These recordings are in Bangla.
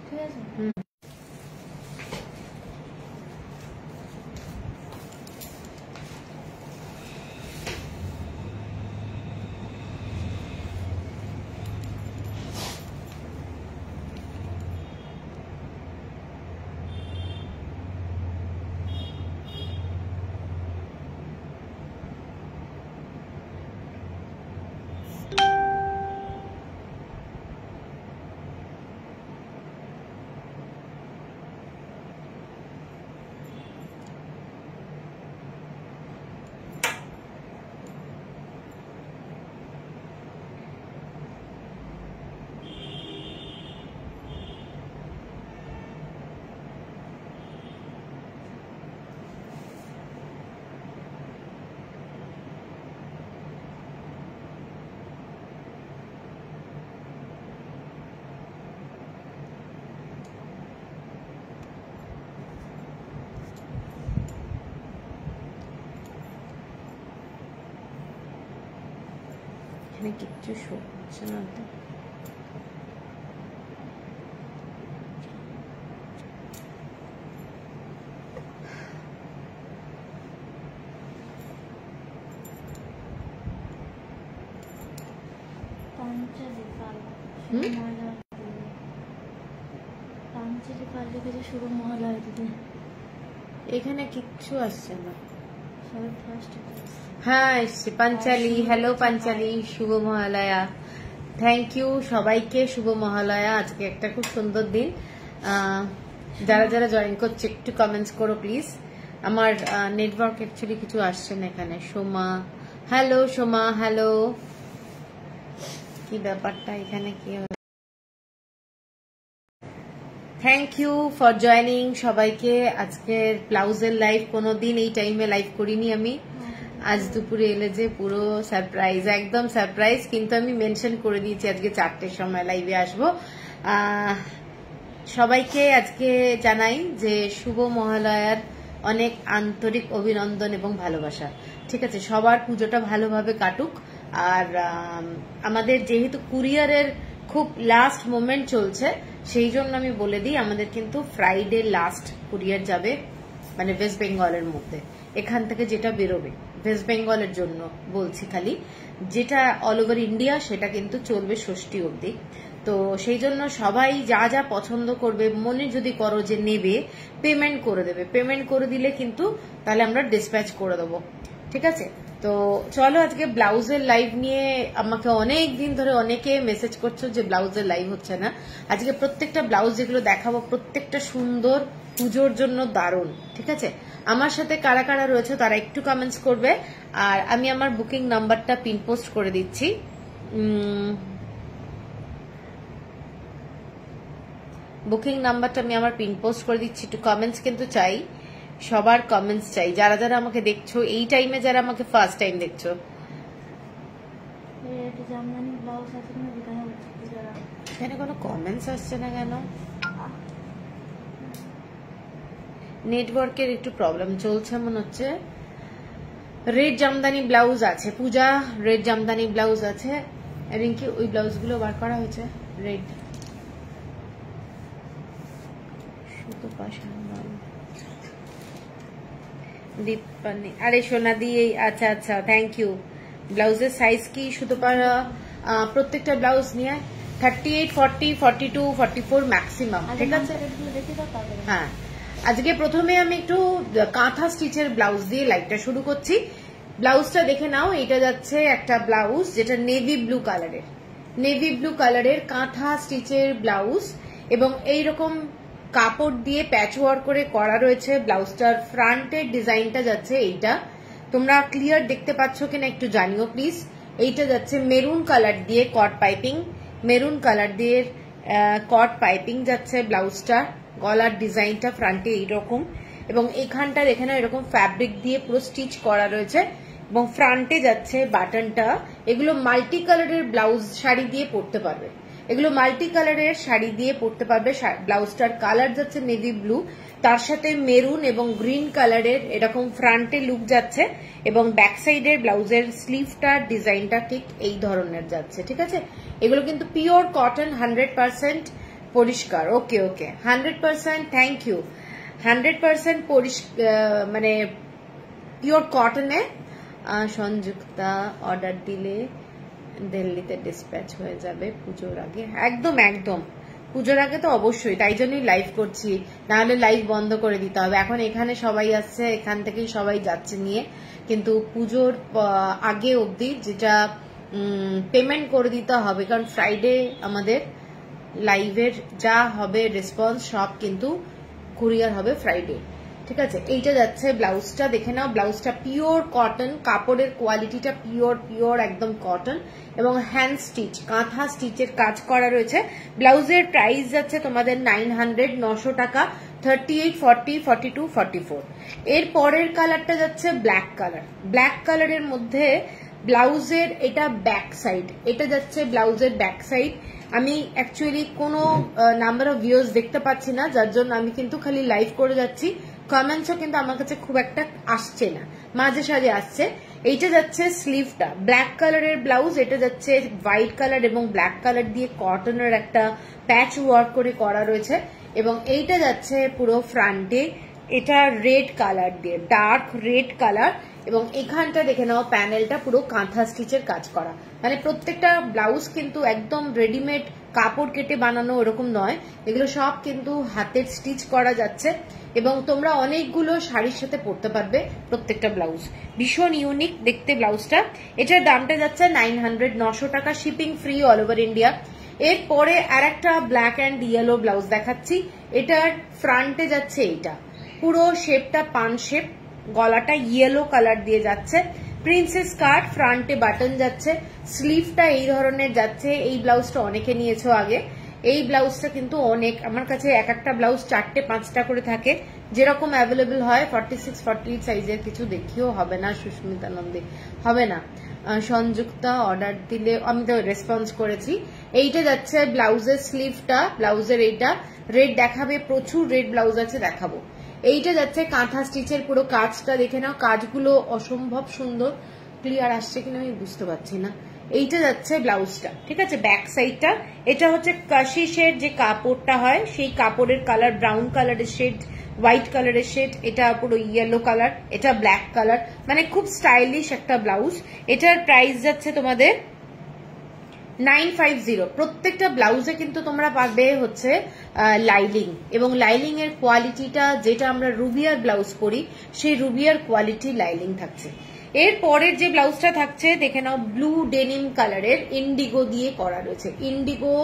ঠিক আছে। এখানে কিচ্ছু শো হচ্ছে না তো। এখানে কিচ্ছু আসছে না। হ্যাঁ এসছে পাঞ্চালি। হ্যালো পাঞ্চালি, শুভ মহালয়া। থ্যাংক ইউ সবাইকে, শুভ মহালয়া। আজকে একটা খুব সুন্দর দিন। যারা যারা জয়েন করছে একটু কমেন্টস করো প্লিজ। আমার নেটওয়ার্ক অ্যাকচুয়ালি কিছু আসছে না এখানে। Soma, hello Soma, hello. কি ব্যাপারটা এখানে কি? থ্যাংক ইউ ফর জয়নিং সবাইকে। আজকের ব্লাউজের লাইভ কোনোদিন এই টাইমে লাইভ করিনি আমি। আজ দুপুরে এলে যে পুরো সারপ্রাইজ, একদম সারপ্রাইজ। কিন্তু আমি মেনশন করে দিয়েছি আজকে 4টের সময় লাইভে আসবো। সবাইকে আজকে জানাই যে শুভ মহালয়ার অনেক আন্তরিক অভিনন্দন এবং ভালোবাসা। ঠিক আছে, সবার পুজোটা ভালোভাবে কাটুক। আর আমাদের যেহেতু কুরিয়ারের খুব লাস্ট মোমেন্ট চলছে, সেই জন্য আমি বলে দিই আমাদের কিন্তু ফ্রাইডে লাস্ট কুরিয়ার যাবে, মানে ওয়েস্ট বেঙ্গলের মধ্যে। এখান থেকে যেটা বেরোবে ওয়েস্ট বেঙ্গলের জন্য বলছি, খালি যেটা অল ওভার ইন্ডিয়া সেটা কিন্তু চলবে ষষ্ঠী অবধি। তো সেই জন্য সবাই যা যা পছন্দ করবে, মনে যদি করো যে নেবে, পেমেন্ট করে দেবে। পেমেন্ট করে দিলে কিন্তু তাহলে আমরা ডিসপ্যাচ করে দেবো। ঠিক আছে, তো চলো আজকে ব্লাউজের লাইভ নিয়ে। আমাকে অনেক দিন ধরে অনেকে মেসেজ করছো যে ব্লাউজের লাইভ হচ্ছে না। আজকে প্রত্যেকটা ব্লাউজ যেগুলো দেখাবো প্রত্যেকটা সুন্দর, পুজোর জন্য দারুণ। ঠিক আছে, আমার সাথে কারা কারা রয়েছে তারা একটু কমেন্টস করবে। আর আমি আমার বুকিং নাম্বারটা পিন পোস্ট করে দিচ্ছি। বুকিং নাম্বারটা আমি আমার পিন পোস্ট করে দিচ্ছি। একটু কমেন্টস কিন্তু চাই, সবার কমেন্টস চাই। যারা যারা আমাকে দেখছো এই টাইমে, যারা আমাকে ফার্স্ট টাইম দেখছো, এখানে কোনো কমেন্টস আসছে না কেন? নেটওয়ার্কের একটু প্রবলেম চলছে মনে হচ্ছে। রেড জামদানি ব্লাউজ আছে পূজা, রেড জামদানি ব্লাউজ আছে। রিঙ্কি ওই ব্লাউজগুলো বার করা হয়েছে রেড। সুতো পাশান দীপানি, আরে সোনা দিয়ে, আচ্ছা আচ্ছা থ্যাংক ইউ। ব্লাউজের সাইজ কি সুতো পাড়া? প্রত্যেকটা ব্লাউজ নিয়ে 38, 40, 42, 44 ম্যাক্সিমাম। ঠিক আছে, হ্যাঁ। আজকে প্রথমে আমি একটু কাঁথা স্টিচের ব্লাউজ দিয়ে লাইভটা শুরু করছি। ব্লাউজটা দেখে নাও। এটা যাচ্ছে একটা ব্লাউজ যেটা নেভি ব্লু কালারের, নেভি ব্লু কালারের কাঁথা স্টিচের ব্লাউজ, এবং এইরকম কাপড় দিয়ে প্যাচ ওয়ার্ক করে করা রয়েছে। ব্লাউজটার ফ্রন্টের ডিজাইনটা যাচ্ছে এইটা। তোমরা ক্লিয়ার দেখতে পাচ্ছ কিনা একটু জানিও প্লিজ। এইটা যাচ্ছে মেরুন কালার দিয়ে কট পাইপিং, মেরুন কালার দিয়ে কট পাইপিং যাচ্ছে ব্লাউজটা। গলার ডিজাইনটা ফ্রন্টে এইরকম, এবং এখানটার এখানে এরকম ফ্যাব্রিক দিয়ে পুরো স্টিচ করা রয়েছে, এবং ফ্রন্টে যাচ্ছে বাটনটা। এগুলো মাল্টি কালারের ব্লাউজ শাড়ি দিয়ে পরতে পারবে, এগুলো মাল্টি কালারের শাড়ি দিয়ে পরতে পারবে। ব্লাউজটার কালার যাচ্ছে নেভি ব্লু, তার সাথে মেরুন এবং গ্রিন কালারের এরকম ফ্রন্টে লুক যাচ্ছে, এবং ব্যাক সাইডের ব্লাউজের স্লিভটার ডিজাইনটা ঠিক এই ধরনের যাচ্ছে। ঠিক আছে, এগুলো কিন্তু পিওর কটন 100%। পরিষ্কার, ওকে ওকে, 100%, থ্যাংক ইউ। 100% মানে পিওর কটনে সংযুক্তা অর্ডার দিলে দিল্লিতে ডিসপ্যাচ হয়ে যাবে পুজোর আগে। একদম একদম, পুজোর আগে তো অবশ্যই, তাই জন্যই লাইভ করছি, নাহলে লাইভ বন্ধ করে দিতে হবে। এখন এখানে সবাই আসছে, এখান থেকেই সবাই যাচ্ছে নিয়ে, কিন্তু পুজোর আগে অবধি যেটা পেমেন্ট করে দিতে হবে, কারণ ফ্রাইডে আমাদের লাইভের যা হবে রেসপন্স সব কিন্তু কুরিয়ার হবে ফ্রাইডে, ঠিক আছে। এইটা যাচ্ছে ব্লাউজটা, দেখে নাও, ব্লাউজটা পিওর কটন, কাপড়ের কোয়ালিটিটা পিওর পিওর একদম কটন, এবং হ্যান্ড স্টিচ, কাঁথা স্টিচের কাজ করা রয়েছে। ব্লাউজের প্রাইস যাচ্ছে তোমাদের 900, 900 টাকা, 38, 40, 42, 44। এর পরের কালারটা যাচ্ছে ব্ল্যাক কালার। ব্ল্যাক কালারের মধ্যে ব্লাউজের এটা ব্যাক সাইড, এটা যাচ্ছে ব্লাউজের ব্যাক সাইড। আমি অ্যাকচুয়ালি কোনো নাম্বার অফ ভিউজ দেখতে পাচ্ছি না, যার জন্য আমি কিন্তু খালি লাইভ করে যাচ্ছি। কমেন্টসও কিন্তু আমার কাছে খুব একটা আসছে না, মাঝে সাঝে আসছে। এইটা যাচ্ছে স্লিভটা, ব্ল্যাক কালারের ব্লাউজ, এটা যাচ্ছে হোয়াইট কালার এবং ব্ল্যাক কালার দিয়ে কটনের একটা প্যাচ ওয়ার্ক করে করা রয়েছে, এবং এইটা যাচ্ছে পুরো ফ্রন্টে, এটা রেড কালার দিয়ে, ডার্ক রেড কালার, এবং এখানটা দেখে নাও প্যানেলটা পুরো কাঁথা স্টিচের কাজ করা। মানে প্রত্যেকটা ব্লাউজ কিন্তু একদম রেডিমেড কাপড় কেটে বানানো এরকম নয়, এগুলো সব কিন্তু হাতের স্টিচ করা যাচ্ছে, এবং তোমরা অনেকগুলো শাড়ির সাথে পরতে পারবে প্রত্যেকটা ব্লাউজ। ভীষণ ইউনিক দেখতে ব্লাউজটা। এটার দামটা যাচ্ছে 900, 900 টাকা, shipping free all over India. এরপরে আর একটা ব্ল্যাক অ্যান্ড ইয়েলো ব্লাউজ দেখাচ্ছি। এটার ফ্রন্টে যাচ্ছে এইটা, পুরো শেপটা পান শেপ, গলাটা ইয়েলো কালার দিয়ে যাচ্ছে, প্রিন্সেস কাট, ফ্রন্টে বাটন যাচ্ছে, স্লিভটা এই ধরনের যাচ্ছে। এই ব্লাউজটা অনেকে নিয়েছো আগে, এই ব্লাউজটা কিন্তু অনেক, আমার কাছে এক একটা ব্লাউজ 4টে 5টা করে থাকে, যেরকম অ্যাভেলেবল হয়। 46, 48 সাইজের কিছু দেখিও হবে না, সুস্মিতা নন্দী হবে না। সংযুক্তা অর্ডার দিলে আমি তো রেসপন্স করেছি। এইটা যাচ্ছে ব্লাউজের স্লিভটা, ব্লাউজের এইটা রেড দেখাবে, প্রচুর রেড ব্লাউজ আছে, দেখাবো। এইটা যাচ্ছে কাঁথা স্টিচের পুরো কাজটা, দেখে নাও, কাজগুলো অসম্ভব সুন্দর। ক্লিয়ার আসছে কিনা আমি বুঝতে পারছি না। এইটা যাচ্ছে ব্লাউজটা, ঠিক আছে, ব্যাক সাইডটা। এটা হচ্ছে কাশিসের যে কাপড়টা হয়, সেই কাপড়ের কালার ব্রাউন কালারের শেড, হোয়াইট কালারের শেড, এটা পুরো ইয়েলো কালার, এটা ব্ল্যাক কালার, মানে খুব স্টাইলিশ একটা ব্লাউজ। এটার প্রাইস যাচ্ছে তোমাদের 950। প্রত্যেকটা ব্লাউজে কিন্তু তোমরা পাবে হচ্ছে লাইলিং, এবং লাইলিং এর কোয়ালিটিটা যেটা আমরা রুবিয়ার ব্লাউজ পরি, সেই রুবিয়ার কোয়ালিটি লাইলিং থাকছে। এর পরের যে ব্লাউজটা থাকছে দেখে নাও, ব্লু ডেনিম কালারের ইন্ডিগো দিয়ে করা রয়েছে, ইন্ডিগো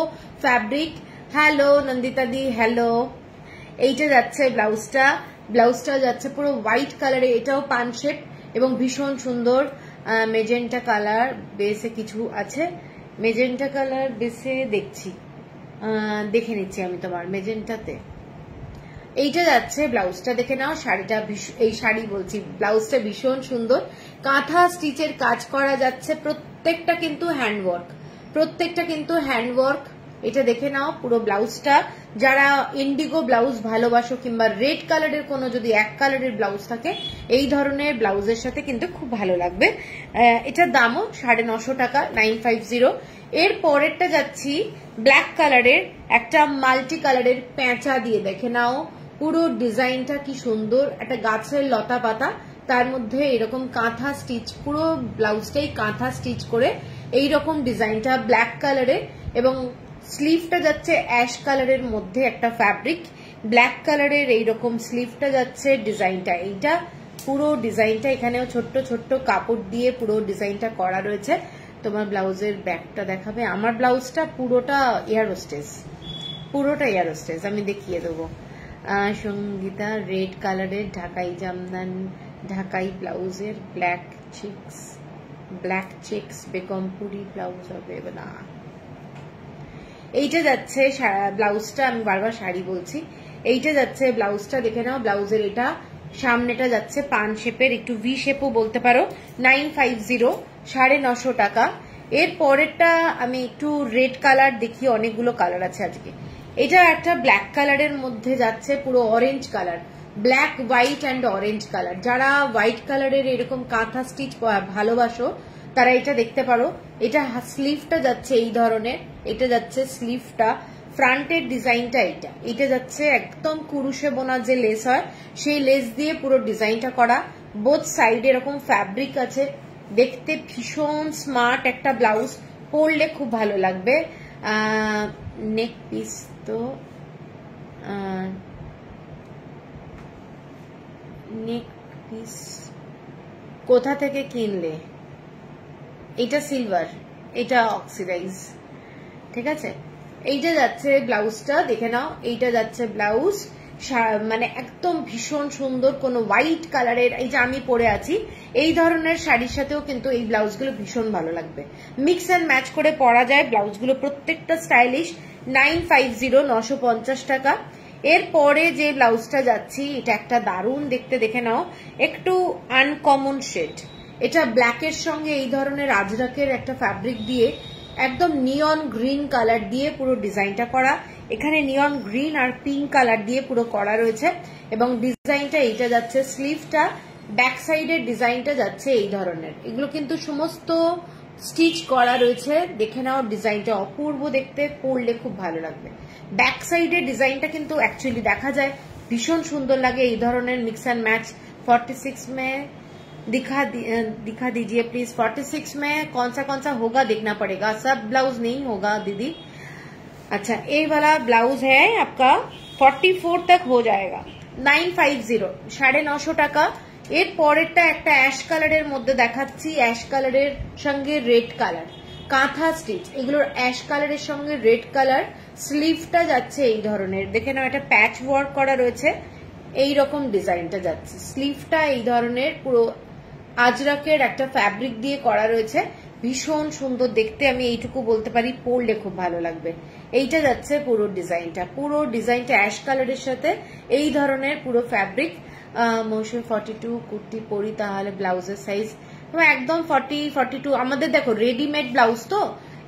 ফ্যাব্রিক। হ্যালো নন্দিতা দি, হ্যালো। এইটা যাচ্ছে ব্লাউজটা, ব্লাউজটা যাচ্ছে পুরো হোয়াইট কালারে, এটাও পান শেপ এবং ভীষণ সুন্দর। মেজেন্টা কালার বেসে কিছু আছে, মেজেন্টা কালার বেসে দেখছি, দেখে নিচ্ছি আমি তোমার মেজেন্টাতে। এইটা যাচ্ছে ব্লাউজটা, দেখে নাও। শাড়িটা, এই শাড়ি বলছি, ব্লাউজটা ভীষণ সুন্দর, কাঁথা স্টিচের কাজ করা যাচ্ছে, প্রত্যেকটা কিন্তু হ্যান্ডওয়ার্ক, প্রত্যেকটা কিন্তু হ্যান্ডওয়ার্ক। এটা দেখে নাও পুরো ব্লাউজটা। যারা ইন্ডিগো ব্লাউজ ভালোবাসো, কিংবা রেড কালারের কোনো যদি এক কালারের ব্লাউজ থাকে, এই ধরনের ব্লাউজের সাথে কিন্তু খুব ভালো লাগবে। এটার দামও 950 টাকা, 950। এর পরেরটা যাচ্ছি ব্ল্যাক কালারের, একটা মাল্টি কালারের পেঁচা দিয়ে, দেখে নাও পুরো ডিজাইনটা কি সুন্দর, একটা গাছের লতা পাতা, তার মধ্যে এরকম কাঁথা স্টিচ, পুরো ব্লাউজটাই কাঁথা স্টিচ করে এইরকম ডিজাইনটা ব্ল্যাক কালারে, এবং স্লিভটা যাচ্ছে অ্যাশ কালারের মধ্যে একটা ফ্যাব্রিক, ব্ল্যাক কালারের এইরকম স্লিভটা যাচ্ছে। ডিজাইনটা এইটা, পুরো ডিজাইনটা এখানেও ছোট্ট ছোট্ট কাপড় দিয়ে পুরো ডিজাইনটা করা রয়েছে। তোমার ব্লাউজের ব্যাকটা দেখাবে। আমার ব্লাউজটা পুরোটা এয়ার হোস্টেস, পুরোটা এয়ার হোস্টেস, আমি দেখিয়ে দেবো। সঙ্গীতা রেড কালারের ঢাকাই জামদান, ঢাকাই ব্লাউজের ব্ল্যাক চেক্স বেগমপুরি ব্লাউজ হবে না। এইটা যাচ্ছে ব্লাউজটা, আমি বারবার শাড়ি বলছি, এইটা যাচ্ছে ব্লাউজটা, দেখে নাও। ব্লাউজের এটা সামনেটা যাচ্ছে পান শেপের, একটু ভি শেপও বলতে পারো, 950, 950 টাকা। এর পরেরটা আমি একটু রেড কালার দেখি, অনেকগুলো কালার আছে আজকে। এটা একটা ব্ল্যাক কালারের মধ্যে যাচ্ছে, পুরো orange colour, black white and orange colour. যারা হোয়াইট কালারের এরকম কাঁথা স্টিচ ভালোবাসো, তারা এটা দেখতে পারো। এটা স্লিভটা যাচ্ছে এই ধরনের, এটা যাচ্ছে স্লিভটা, ফ্রন্টের ডিজাইনটা এটা যাচ্ছে একদম কুরুশে বোনা যে লেস হয় সেই লেস দিয়ে পুরো ডিজাইনটা করা। বোথ সাইডে এরকম ফ্যাব্রিক আছে, দেখতে ভীষণ স্মার্ট একটা ব্লাউজ, পরলে খুব ভালো লাগবে। নেক পিস তো নেক পিস কোথা থেকে কিনলে? এটা সিলভার, এটা অক্সিডাইজ, ঠিক আছে। এইটা যাচ্ছে ব্লাউজটা, দেখে নাও। এইটা যাচ্ছে ব্লাউজ, মানে একদম ভীষণ সুন্দর কোনো হোয়াইট কালারের, এই যে আমি পরে আছি এই ধরনের শাড়ির সাথেও কিন্তু এই ব্লাউজগুলো ভীষণ ভালো লাগবে। মিক্স অ্যান্ড ম্যাচ করে পরা যায় ব্লাউজগুলো, প্রত্যেকটা স্টাইলিশ। 950, 950 টাকা। এরপরে যে ব্লাউজটা যাচ্ছি এটা একটা দারুণ দেখতে, দেখে নাও, একটু আনকমন শেড। এটা ব্ল্যাকের সঙ্গে এই ধরনের আজরাকের একটা ফ্যাব্রিক দিয়ে একদম নিয়ন গ্রিন কালার দিয়ে পুরো ডিজাইনটা করা। এখানে নিয়ন গ্রিন আর পিঙ্ক কালার দিয়ে পুরো করা রয়েছে এবং ডিজাইনটা এইটা যাচ্ছে। স্লিভটা ব্যাক সাইডের ডিজাইনটা যাচ্ছে এই ধরনের। এগুলো কিন্তু সমস্ত স্টিচ করা রয়েছে, দেখে নাও ডিজাইনটা অপূর্ব দেখতে, পরলে খুব ভালো লাগবে। ব্যাক সাইডের ডিজাইনটা কিন্তু অ্যাকচুয়ালি দেখা যায় ভীষণ সুন্দর লাগে এই ধরনের মিক্স অ্যান্ড ম্যাচ। 46 में दिखा दीजिए प्लीज। 46 में कौन सा होगा देखना पड़ेगा, सब ब्लाउज नहीं होगा दीदी। अच्छा, ये वाला ब्लाउज है आपका 44 तक हो जाएगा। 950, 950 টাকা। এর পরেরটা একটা অ্যাশ কালারের মধ্যে দেখাচ্ছি, অ্যাশ কালারের সঙ্গে রেড কালার, কাঁথা স্টিচ। এগুলোর অ্যাশ কালারের সঙ্গে রেড কালার। স্লিভটা যাচ্ছে এই ধরনের, দেখে নাও এটা প্যাচ ওয়ার্ক করা রয়েছে, এই রকম ডিজাইনটা যাচ্ছে। স্লিভটা এই ধরনের পুরো আজরাকের একটা ফ্যাব্রিক দিয়ে করা রয়েছে, ভীষণ সুন্দর দেখতে। আমি এইটুকু বলতে পারি, পরলে খুব ভালো লাগবে। এইটা যাচ্ছে পুরো ডিজাইনটা, পুরো ডিজাইনটা অ্যাশ কালারের সাথে এই ধরনের পুরো ফ্যাব্রিক। মৌসুমী 42 কুর্তি পরি, তাহলে ব্লাউজের সাইজ একদম 40, 42। আমাদের দেখো রেডিমেড ব্লাউজ তো,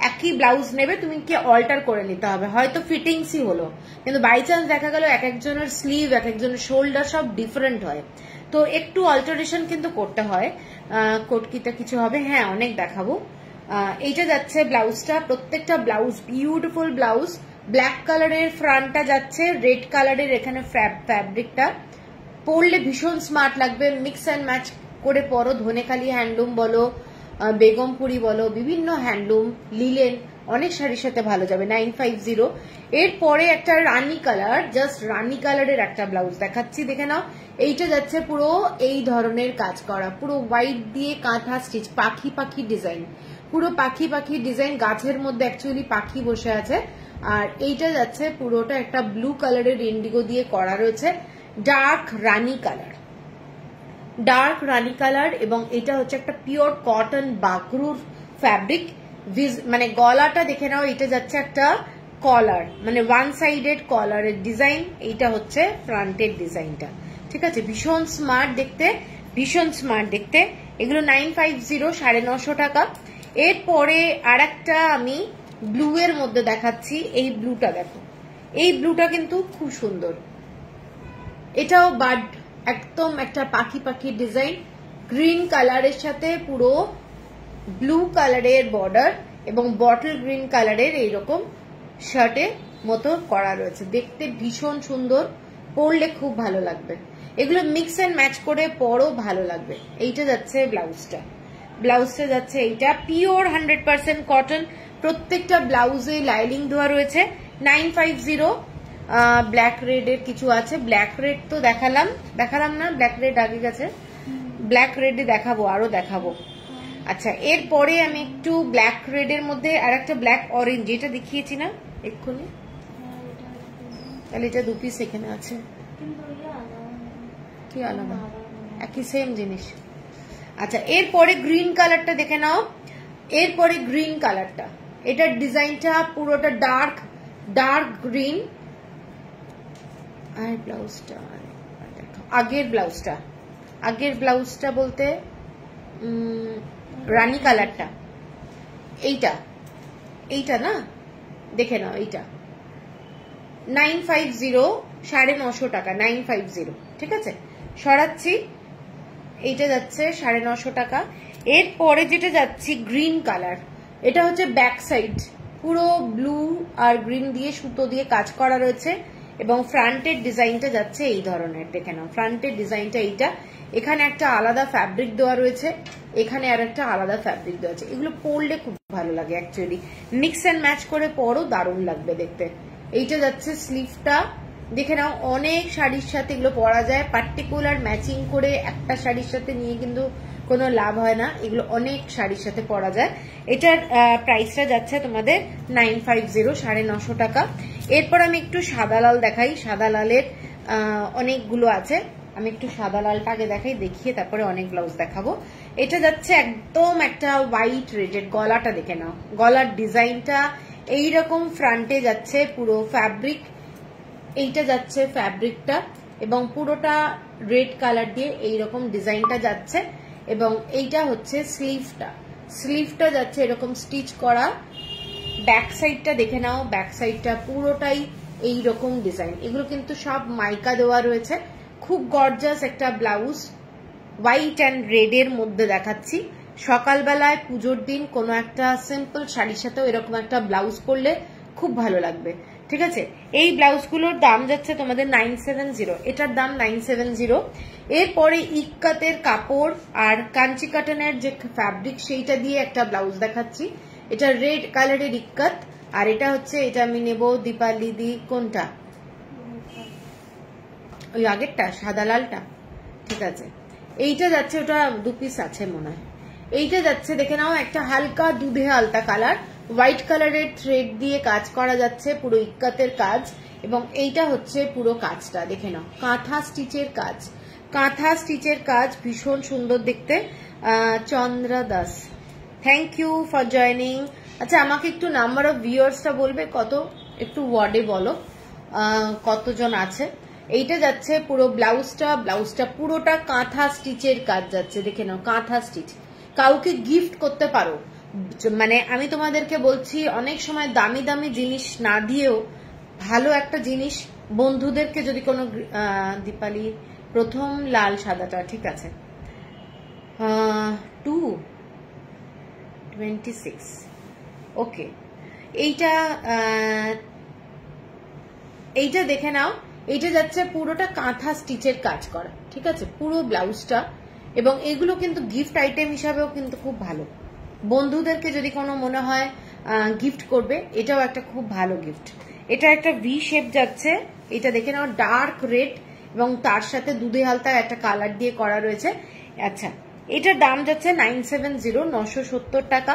একই ব্লাউজ নেবে, তুমি কি অল্টার করে নিতে হবে, হয়তো ফিটিংসই হলো, কিন্তু বাই চান্স দেখা গেল এক একজনের স্লিভ, এক একজনের শোল্ডার সব ডিফারেন্ট হয়, তো একটু অল্টারেশন কিন্তু করতে হয়। কোটকিটা কিছু হবে, হ্যাঁ অনেক দেখাবো। এইটা যাচ্ছে ব্লাউজটা, প্রত্যেকটা ব্লাউজ বিউটিফুল ব্লাউজ। ব্ল্যাক কালারের ফ্রন্টটা যাচ্ছে, রেড কালারের এখানে ফ্যাব্রিকটা, পরলে ভীষণ স্মার্ট লাগবে। মিক্স অ্যান্ড ম্যাচ করে পরো, ধনেখালি হ্যান্ডলুম বলো, বেগমপুরি বলো, বিভিন্ন হ্যান্ডলুম, লিলেন, অনেক শাড়ির সাথে ভালো যাবে। 950। এরপরে একটা রানী কালার, জাস্ট রানী কালারের একটা ব্লাউজ দেখাচ্ছি, দেখে নাও। এইটা যাচ্ছে পুরো এই ধরনের কাজ করা, পুরো হোয়াইট দিয়ে কাঁথা স্টিচ, পাখি পাখি ডিজাইন, পুরো পাখি পাখি ডিজাইন, গাছের মধ্যে অ্যাকচুয়ালি পাখি বসে আছে। আর এইটা যাচ্ছে পুরোটা একটা ব্লু কালারের ইন্ডিগো দিয়ে করা রয়েছে, ডার্ক রানী কালার, ডার্ক রানী কালার। এবং এটা হচ্ছে একটা পিওর কটন বাকরুর ফ্যাব্রিক। মানে গলাটা দেখে নাও, এটা যাচ্ছে একটা কলার, মানে ওয়ান সাইডেড কলারের ডিজাইন। এইটা হচ্ছে ফ্রন্টের ডিজাইনটা, ঠিক আছে। ভীষণ স্মার্ট দেখতে, ভীষণ স্মার্ট দেখতে। এগুলো 950, 950 টাকা। এরপরে আর একটা আমি ব্লু এর মধ্যে দেখাচ্ছি, এই ব্লুটা দেখো, এই ব্লুটা কিন্তু খুব সুন্দর। এটাও বার্ড, একদম একটা পাখি পাখি ডিজাইন, গ্রিন কালারের সাথে পুরো ব্লু কালারের বর্ডার এবং বটল গ্রিন কালারের এইরকম শার্টের মতো করা রয়েছে, দেখতে ভীষণ সুন্দর, পরলে খুব ভালো লাগবে। এগুলো মিক্স অ্যান্ড ম্যাচ করে পরও ভালো লাগবে। এইটা যাচ্ছে ব্লাউজটা, ব্লাউজটা যাচ্ছে এইটা পিওর 100% কটন, প্রত্যেকটা ব্লাউজে লাইনিং দেওয়া রয়েছে। 950। ব্ল্যাক রেড এর কিছু আছে, ব্ল্যাক রেড তো দেখালাম না, ব্ল্যাক রেড আগে গেছে, ব্ল্যাক রেড দেখাবো, আরো দেখাবো। আচ্ছা, এরপরে আমি একটু ব্ল্যাক রেড এর মধ্যে আর একটা ব্ল্যাক অরেঞ্জ, এটা দেখিয়েছি না এক্ষুনি, তাহলে এটা 2 পিস এখানে আছে, কি আলাদা, একই সেম জিনিস। আচ্ছা, এরপরে গ্রিন কালারটা দেখে নাও, এরপরে গ্রিন কালারটা, এটার ডিজাইনটা পুরোটা ডার্ক ডার্ক গ্রিন। আর ব্লাউজটা, আগের ব্লাউজটা বলতে রানী কালারটা, এইটা না, দেখে নাও, এইটা 950, 950 টাকা, 950, ঠিক আছে। সরাচ্ছি, এইটা যাচ্ছে 950 টাকা। এরপরে যেটা যাচ্ছি গ্রিন কালার, এটা হচ্ছে ব্যাক সাইড, পুরো ব্লু আর গ্রিন দিয়ে সুতো দিয়ে কাজ করা রয়েছে এবং ফ্রন্টের ডিজাইনটা যাচ্ছে এই ধরনের। দেখে নাও ফ্রন্টের ডিজাইনটা এইটা, এখানে একটা আলাদা ফ্যাব্রিক দেওয়া রয়েছে, এখানে আর একটা আলাদা ফ্যাব্রিক দেওয়া আছে। এগুলো পরলে খুব ভালো লাগে অ্যাকচুয়ালি, মিক্স অ্যান্ড ম্যাচ করে পরও দারুণ লাগবে দেখতে। এইটা যাচ্ছে স্লিভটা, দেখে নাও অনেক শাড়ির সাথে এগুলো পরা যায়, পার্টিকুলার ম্যাচিং করে একটা শাড়ির সাথে নিয়ে কিন্তু কোনো লাভ হয় না, এগুলো অনেক শাড়ির সাথে পরা যায়। এটার প্রাইসটা যাচ্ছে তোমাদের 950, 950 টাকা। এরপর আমি একটু সাদা লাল দেখাই, সাদা লালের অনেকগুলো আছে, আমি একটু সাদা লালটা আগে দেখাই, দেখিয়ে তারপরে অনেক ব্লাউজ দেখাবো। এটা যাচ্ছে একদম একটা হোয়াইট রেডের, গলাটা দেখে নাও, গলার ডিজাইনটা এইরকম, ফ্রন্টে যাচ্ছে পুরো ফ্যাব্রিক, এইটা যাচ্ছে ফ্যাব্রিকটা এবং পুরোটা রেড কালার দিয়ে এইরকম ডিজাইনটা যাচ্ছে এবং এইটা হচ্ছে স্লিভটা, স্লিভটা যাচ্ছে এরকম স্টিচ করা। ব্যাক সাইডটা দেখে নাও, ব্যাক সাইডটা পুরোটাই এইরকম ডিজাইন, এগুলো কিন্তু সব মাইকা দেওয়া রয়েছে। খুব গর্জাস একটা ব্লাউজ, হোয়াইট অ্যান্ড রেড এর মধ্যে দেখাচ্ছি। সকালবেলায় পুজোর দিন কোনো একটা সিম্পল শাড়ির সাথেও এরকম একটা ব্লাউজ পরলে খুব ভালো লাগবে, ঠিক আছে। এই ব্লাউজগুলোর দাম যাচ্ছে তোমাদের 970, এটার দাম 970। এরপরে ইক্কাতের কাপড় আর কাঞ্চি কাটনের যে ফ্যাব্রিক সেইটা দিয়ে একটা ব্লাউজ দেখাচ্ছি। এটা রেড কালারের ইক্কাত, আর এটা হচ্ছে, এটা আমি নেব দীপালি দি, কোনটা ওই আগেরটা সাদা লালটা, ঠিক আছে। এইটা যাচ্ছে, ওটা 2 পিস আছে মনে হয়। এইটা যাচ্ছে দেখে নাও একটা হালকা দুধে আলতা কালার, হোয়াইট কালারের থ্রেড দিয়ে কাজ করা যাচ্ছে, পুরো ইক্কাতের কাজ এবং এইটা হচ্ছে পুরো কাজটা দেখে নাও, কাঁথা স্টিচের কাজ, কাঁথা স্টিচের কাজ, ভীষণ সুন্দর দেখতে। Chandra Das, thank you for joining. আচ্ছা আমাকে একটু নাম্বার অফ ভিউয়ার্সটা বলবে কত, একটু ওয়ার্ডে বলো কতজন আছে। এইটা যাচ্ছে পুরো ব্লাউজটা, ব্লাউজটা পুরোটা কাঁথা স্টিচের কাজ যাচ্ছে, দেখে নাও কাঁথা স্টিচ। কাউকে গিফট করতে পারো, মানে আমি তোমাদেরকে বলছি অনেক সময় দামি দামি জিনিস না দিয়েও ভালো একটা জিনিস বন্ধুদেরকে যদি কোনো, দীপালি প্রথম লাল সাদাটা, ঠিক আছে, 226, ওকে। এইটা দেখে নাও, এইটা যাচ্ছে পুরোটা কাঁথা স্টিচের কাজ করা, ঠিক আছে, পুরো ব্লাউজটা। এবং এগুলো কিন্তু গিফট আইটেম হিসাবেও কিন্তু খুব ভালো, বন্ধুদেরকে যদি কোনো মনে হয় গিফট করবে, এটাও একটা খুব ভালো গিফট। এটা একটা ভি শেপ যাচ্ছে, এটা দেখে নাও ডার্ক রেড এবং তার সাথে দুধে হালতা একটা কালার দিয়ে করা রয়েছে। আচ্ছা এটার দাম যাচ্ছে 970, 970 টাকা।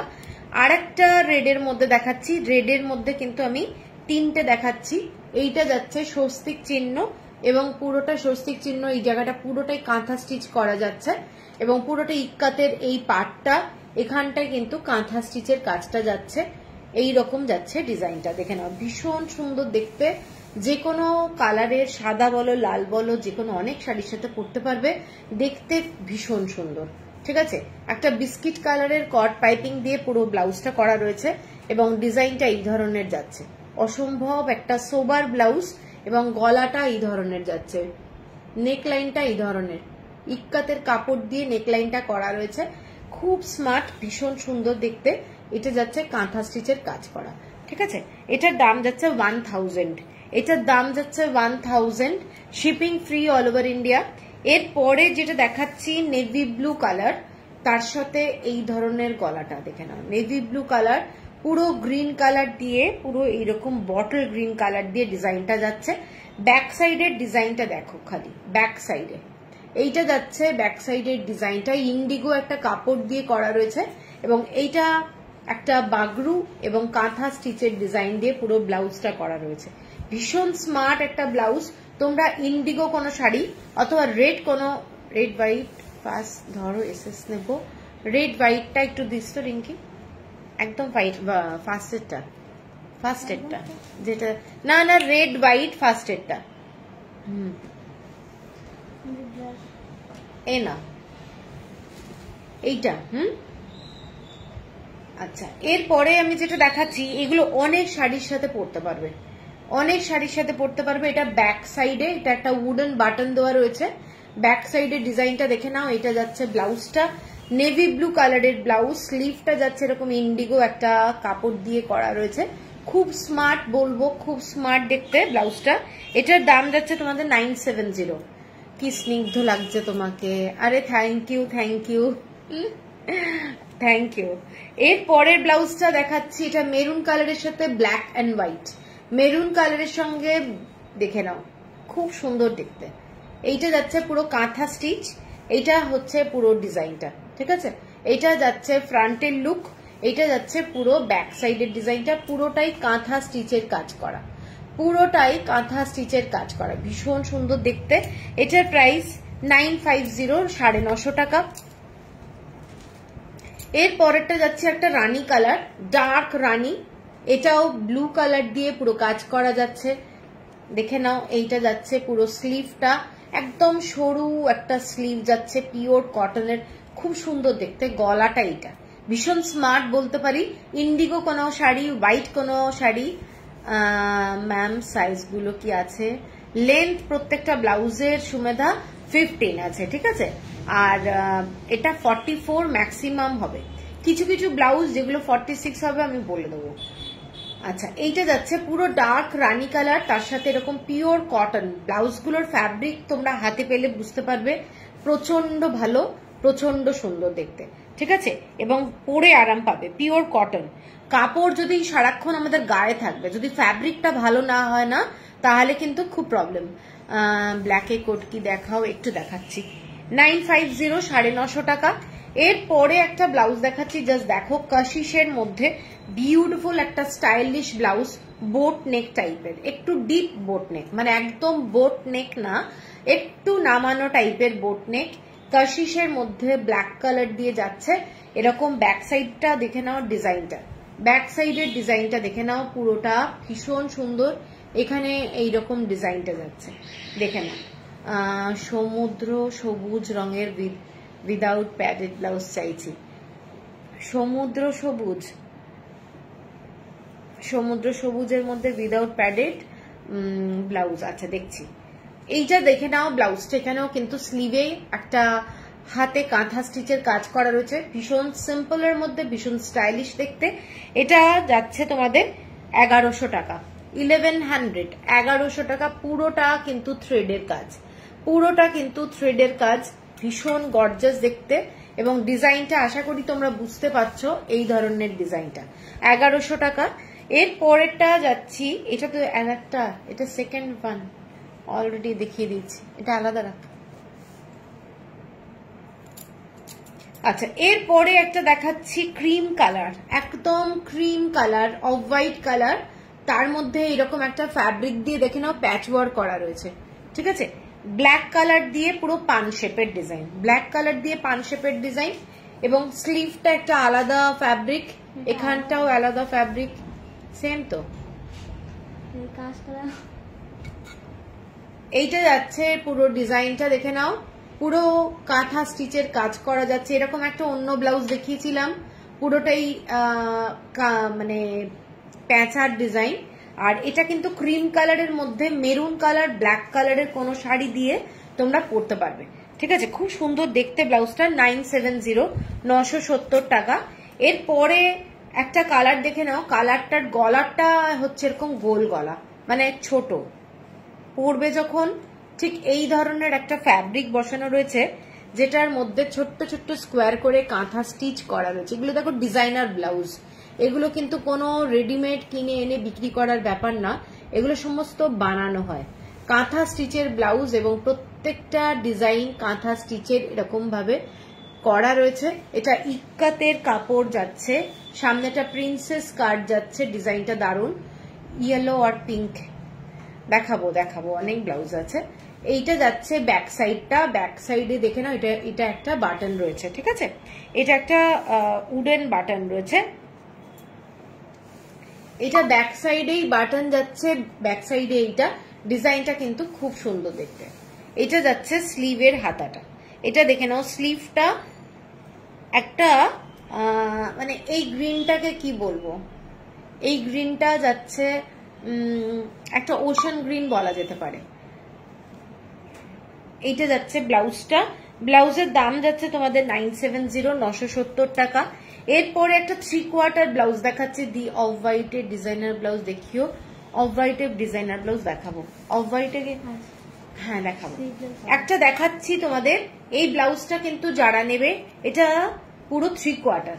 আর একটা রেডের মধ্যে দেখাচ্ছি, রেডের মধ্যে কিন্তু আমি 3টে দেখাচ্ছি। এইটা যাচ্ছে স্বস্তিক চিহ্ন এবং পুরোটা স্বস্তিক চিহ্ন, এই জায়গাটা পুরোটাই কাঁথা স্টিচ করা যাচ্ছে এবং পুরোটা ইক্কাতের এই পার্টটা, এখানটায় কিন্তু কাঁথা স্টিচের কাজটা যাচ্ছে, এই রকম যাচ্ছে ডিজাইনটা দেখে নাও, ভীষণ সুন্দর দেখতে। যে কোনো কালারের, সাদা বলো লাল বলো, যে কোনো অনেক শাড়ির সাথে পরতে পারবে, দেখতে ভীষণ সুন্দর, ঠিক আছে। একটা বিস্কিট কালারের কট পাইপিং দিয়ে পুরো ব্লাউজটা করা রয়েছে এবং ডিজাইনটা এই ধরনের যাচ্ছে, অসম্ভব একটা সোবার ব্লাউজ এবং গলাটা এই ধরনের যাচ্ছে, নেকলাইনটা এই ধরনের, ইক্কাতের কাপড় দিয়ে নেকলাইনটা করা রয়েছে, খুব স্মার্ট, ভীষণ সুন্দর দেখতে। এটা যাচ্ছে কাঁথা স্টিচের কাজ করা, ঠিক আছে। এটার দাম যাচ্ছে 1000, এটার দাম যাচ্ছে 1000, shipping free all over India. এরপরে যেটা দেখাচ্ছি নেভি ব্লু কালার, তার সাথে এই ধরনের গলাটা দেখে নাও, নেভি ব্লু কালার, পুরো গ্রিন কালার দিয়ে, পুরো এইরকম বটল গ্রিন কালার দিয়ে ডিজাইনটা যাচ্ছে। ব্যাক সাইডের ডিজাইনটা দেখো, খালি ব্যাক সাইডে এইটা যাচ্ছে, ব্যাক সাইডের ডিজাইনটা ইন্ডিগো একটা কাপড় দিয়ে করা রয়েছে এবং এইটা একটা বাগরু এবং কাঁথা স্টিচের ডিজাইন দিয়ে পুরো ব্লাউজটা করা রয়েছে, ভীষণ স্মার্ট একটা ব্লাউজ। তোমরা ইন্ডিগো কোনো শাড়ি অথবা রেড কোনো, রেড হোয়াইট, ফার্স্ট ধরো এসএস নেব, রেড হোয়াইটটা একটু দিস তো রিঙ্কি, একদম হোয়াইট ফার্স্টেরটা যেটা, না না রেড হোয়াইট ফার্স্টেরটা, এ না এইটা, আচ্ছা এরপরে আমি যেটা দেখাচ্ছি, এগুলো অনেক শাড়ির সাথে পরতে পারবে, অনেক শাড়ির সাথে পরতে পারবে। এটা ব্যাক সাইডে, এটা একটা উডেন বাটন দেওয়া রয়েছে, ব্যাক সাইডে ডিজাইনটা দেখে নাও। এটা যাচ্ছে ব্লাউজটা, নেভি ব্লু কালারের ব্লাউজ, স্লিভটা যাচ্ছে এরকম ইন্ডিগো একটা কাপড় দিয়ে করা রয়েছে, খুব স্মার্ট বলবো, খুব স্মার্ট দেখতে ব্লাউজটা। এটার দাম যাচ্ছে তোমাদের 970। কি স্নিগ্ধ লাগছে তোমাকে, আরে thank you thank you thank you. এর পরের ব্লাউজটা দেখাচ্ছি, এটা মেরুন কালারের সাথে ব্ল্যাক অ্যান্ড হোয়াইট, মেরুন কালারের সঙ্গে দেখে নাও, খুব সুন্দর দেখতে। এইটা যাচ্ছে পুরো কাঁথা স্টিচ, এইটা হচ্ছে পুরো ডিজাইনটা, ঠিক আছে। এইটা যাচ্ছে ফ্রন্টের লুক, এইটা যাচ্ছে পুরো ব্যাক সাইডের ডিজাইনটা, পুরোটাই কাঁথা স্টিচের কাজ করা, পুরোটাই কাঁথা স্টিচের কাজ করা, ভীষণ সুন্দর দেখতে। এটার প্রাইস 950, 950 টাকা। এর পরেরটা যাচ্ছে একটা রানী কালার, ডার্ক রানী, এটাও ব্লু কালার দিয়ে পুরো কাজ করা যাচ্ছে, দেখে নাও। এইটা যাচ্ছে পুরো স্লিভটা একদম সরু একটা স্লিভ যাচ্ছে, পিওর কটনের, খুব সুন্দর দেখতে। গলাটা এইটা ভীষণ স্মার্ট বলতে পারি, ইন্ডিগো কোনো শাড়ি, হোয়াইট কোনো শাড়ি। ম্যাম সাইজ গুলো কি আছে? লেন্থ প্রত্যেকটা ব্লাউজের সুমেধা 15 আছে, ঠিক আছে। আর এটা 44 ম্যাক্সিমাম হবে, কিছু কিছু ব্লাউজ যেগুলো 46 হবে আমি বলে দেবো। আচ্ছা, এইটা যাচ্ছে পুরো ডার্ক রানী কালার, তার সাথে এরকম পিওর কটন। ব্লাউজগুলোর ফ্যাব্রিক তোমরা হাতে পেলে বুঝতে পারবে, প্রচন্ড ভালো, প্রচন্ড সুন্দর দেখতে, ঠিক আছে, এবং পরে আরাম পাবে। পিওর কটন কাপড় যদি সারাক্ষণ আমাদের গায়ে থাকবে, যদি ফ্যাব্রিকটা ভালো না হয় না, তাহলে কিন্তু খুব প্রবলেম। ব্ল্যাকে কোট কি দেখাও, একটু দেখাচ্ছি। 950, 950 টাকা। এর পরে একটা ব্লাউজ দেখাচ্ছি, জাস্ট দেখো, কাশিসের মধ্যে বিউটিফুল একটা স্টাইলিশ ব্লাউজ, বোট নেক টাইপের, একটু ডিপ বোট নেক, মানে একদম বোট নেক না, একটু নামানো টাইপের বোট নেক, কাশিসের মধ্যে ব্ল্যাক কালার দিয়ে যাচ্ছে। এরকম ব্যাক সাইডটা দেখে নাও, ডিজাইনটা, ব্যাক সাইডের ডিজাইনটা দেখে নাও, পুরোটা ভীষণ সুন্দর। এখানে এইরকম ডিজাইনটা যাচ্ছে, দেখে নাও। সমুদ্র সবুজ রঙের উইদাউট প্যাডেড ব্লাউজ চাইছি, সমুদ্র সবুজ, সমুদ্র সবুজের মধ্যে উইদাউট প্যাডেড ব্লাউজ। আচ্ছা দেখছি, এইটা দেখে নাও ব্লাউজটা। এখানেও কিন্তু স্লিভে একটা হাতে কাঁথা স্টিচের কাজ করা রয়েছে, ভীষণ সিম্পলের মধ্যে ভীষণ স্টাইলিশ দেখতে। এটা যাচ্ছে তোমাদের 1100 টাকা, 1100, 1100 টাকা। পুরোটা কিন্তু থ্রেডের কাজ, পুরোটা কিন্তু থ্রেডের কাজ, ভীষণ গর্জাস দেখতে, এবং ডিজাইনটা আশা করি তোমরা বুঝতে পারছো, এই ধরনের ডিজাইনটা 1100 টাকা। এর পরেরটা যাচ্ছি, এটা তো একটা, এটা সেকেন্ড ওয়ান অলরেডি দেখিয়ে দিচ্ছি, এটা আলাদা রাখ। আচ্ছা, এরপরে একটা দেখাচ্ছি ক্রিম কালার, একদম cream colour, off white colour, তার মধ্যে এরকম একটা ফ্যাব্রিক দিয়ে দেখে নাও প্যাচ ওয়ার্ক করা রয়েছে, ঠিক আছে। ব্ল্যাক কালার দিয়ে পুরো পান শেপের ডিজাইন, ব্ল্যাক কালার দিয়ে পান শেপের ডিজাইন, এবং স্লিভটা একটা আলাদা ফ্যাব্রিক, এখানটাও আলাদা ফ্যাব্রিক, সেম তো। এইটা যাচ্ছে পুরো ডিজাইনটা দেখে নাও, পুরো কাঁথা স্টিচের কাজ করা যাচ্ছে। এরকম একটা অন্য ব্লাউজ দেখিয়েছিলাম, পুরোটাই মানে প্যাঁচার ডিজাইন। আর এটা কিন্তু ক্রিম কালারের মধ্যে মেরুন কালার, ব্ল্যাক কালারের কোনো শাড়ি দিয়ে তোমরা পরতে পারবে, ঠিক আছে। খুব সুন্দর দেখতে ব্লাউজটা, 970, 970 টাকা। এরপরে একটা কালার দেখে নাও, কালারটার গলাটা হচ্ছে এরকম গোল গলা, মানে ছোট, পরবে যখন ঠিক এই ধরনের একটা ফ্যাব্রিক বসানো রয়েছে, যেটার মধ্যে ছোট্ট ছোট্ট স্কোয়ার করে কাঁথা স্টিচ করা রয়েছে। এগুলো দেখো ডিজাইনার ব্লাউজ, এগুলো কিন্তু কোনো রেডিমেড কিনে এনে বিক্রি করার ব্যাপার না, এগুলো সমস্ত বানানো হয় কাঁথা স্টিচের ব্লাউজ, এবং প্রত্যেকটা ডিজাইন কাঁথা স্টিচের এরকম ভাবে করা রয়েছে। এটা ইক্কাতের কাপড় যাচ্ছে, সামনেটা প্রিন্সেস কাট যাচ্ছে, ডিজাইনটা দারুণ, ইয়েলো আর পিঙ্ক। দেখাবো দেখাবো, অনেক ব্লাউজ আছে। এইটা যাচ্ছে ব্যাক সাইডটা, ব্যাক সাইডে দেখে নাও, এটা একটা বাটন রয়েছে, ঠিক আছে, এটা একটা উডেন বাটন রয়েছে, এটা ব্যাক সাইডেই বাটন যাচ্ছে, ব্যাক সাইডে এইটা ডিজাইনটা কিন্তু খুব সুন্দর দেখতে। এটা যাচ্ছে স্লিভের হাতাটা, এটা দেখে নাও, স্লিভটা একটা মানে এই গ্রিনটাকে কি বলবো, এই গ্রিনটা যাচ্ছে একটা ওশান গ্রিন বলা যেতে পারে। এইটা যাচ্ছে ব্লাউজটা, ব্লাউজের দাম যাচ্ছে তোমাদের 970, 970 টাকা। এরপরে একটা 3/4 ব্লাউজ দেখাচ্ছি, দি অফ হোয়াইটের ডিজাইনার ব্লাউজ। দেখিও অফ হোয়াইটের ডিজাইনার ব্লাউজ দেখাবো, অফ হোয়াইটের, হ্যাঁ দেখাবো। একটা দেখাচ্ছি তোমাদের, এই ব্লাউজটা কিন্তু যারা নেবে এটা পুরো 3/4,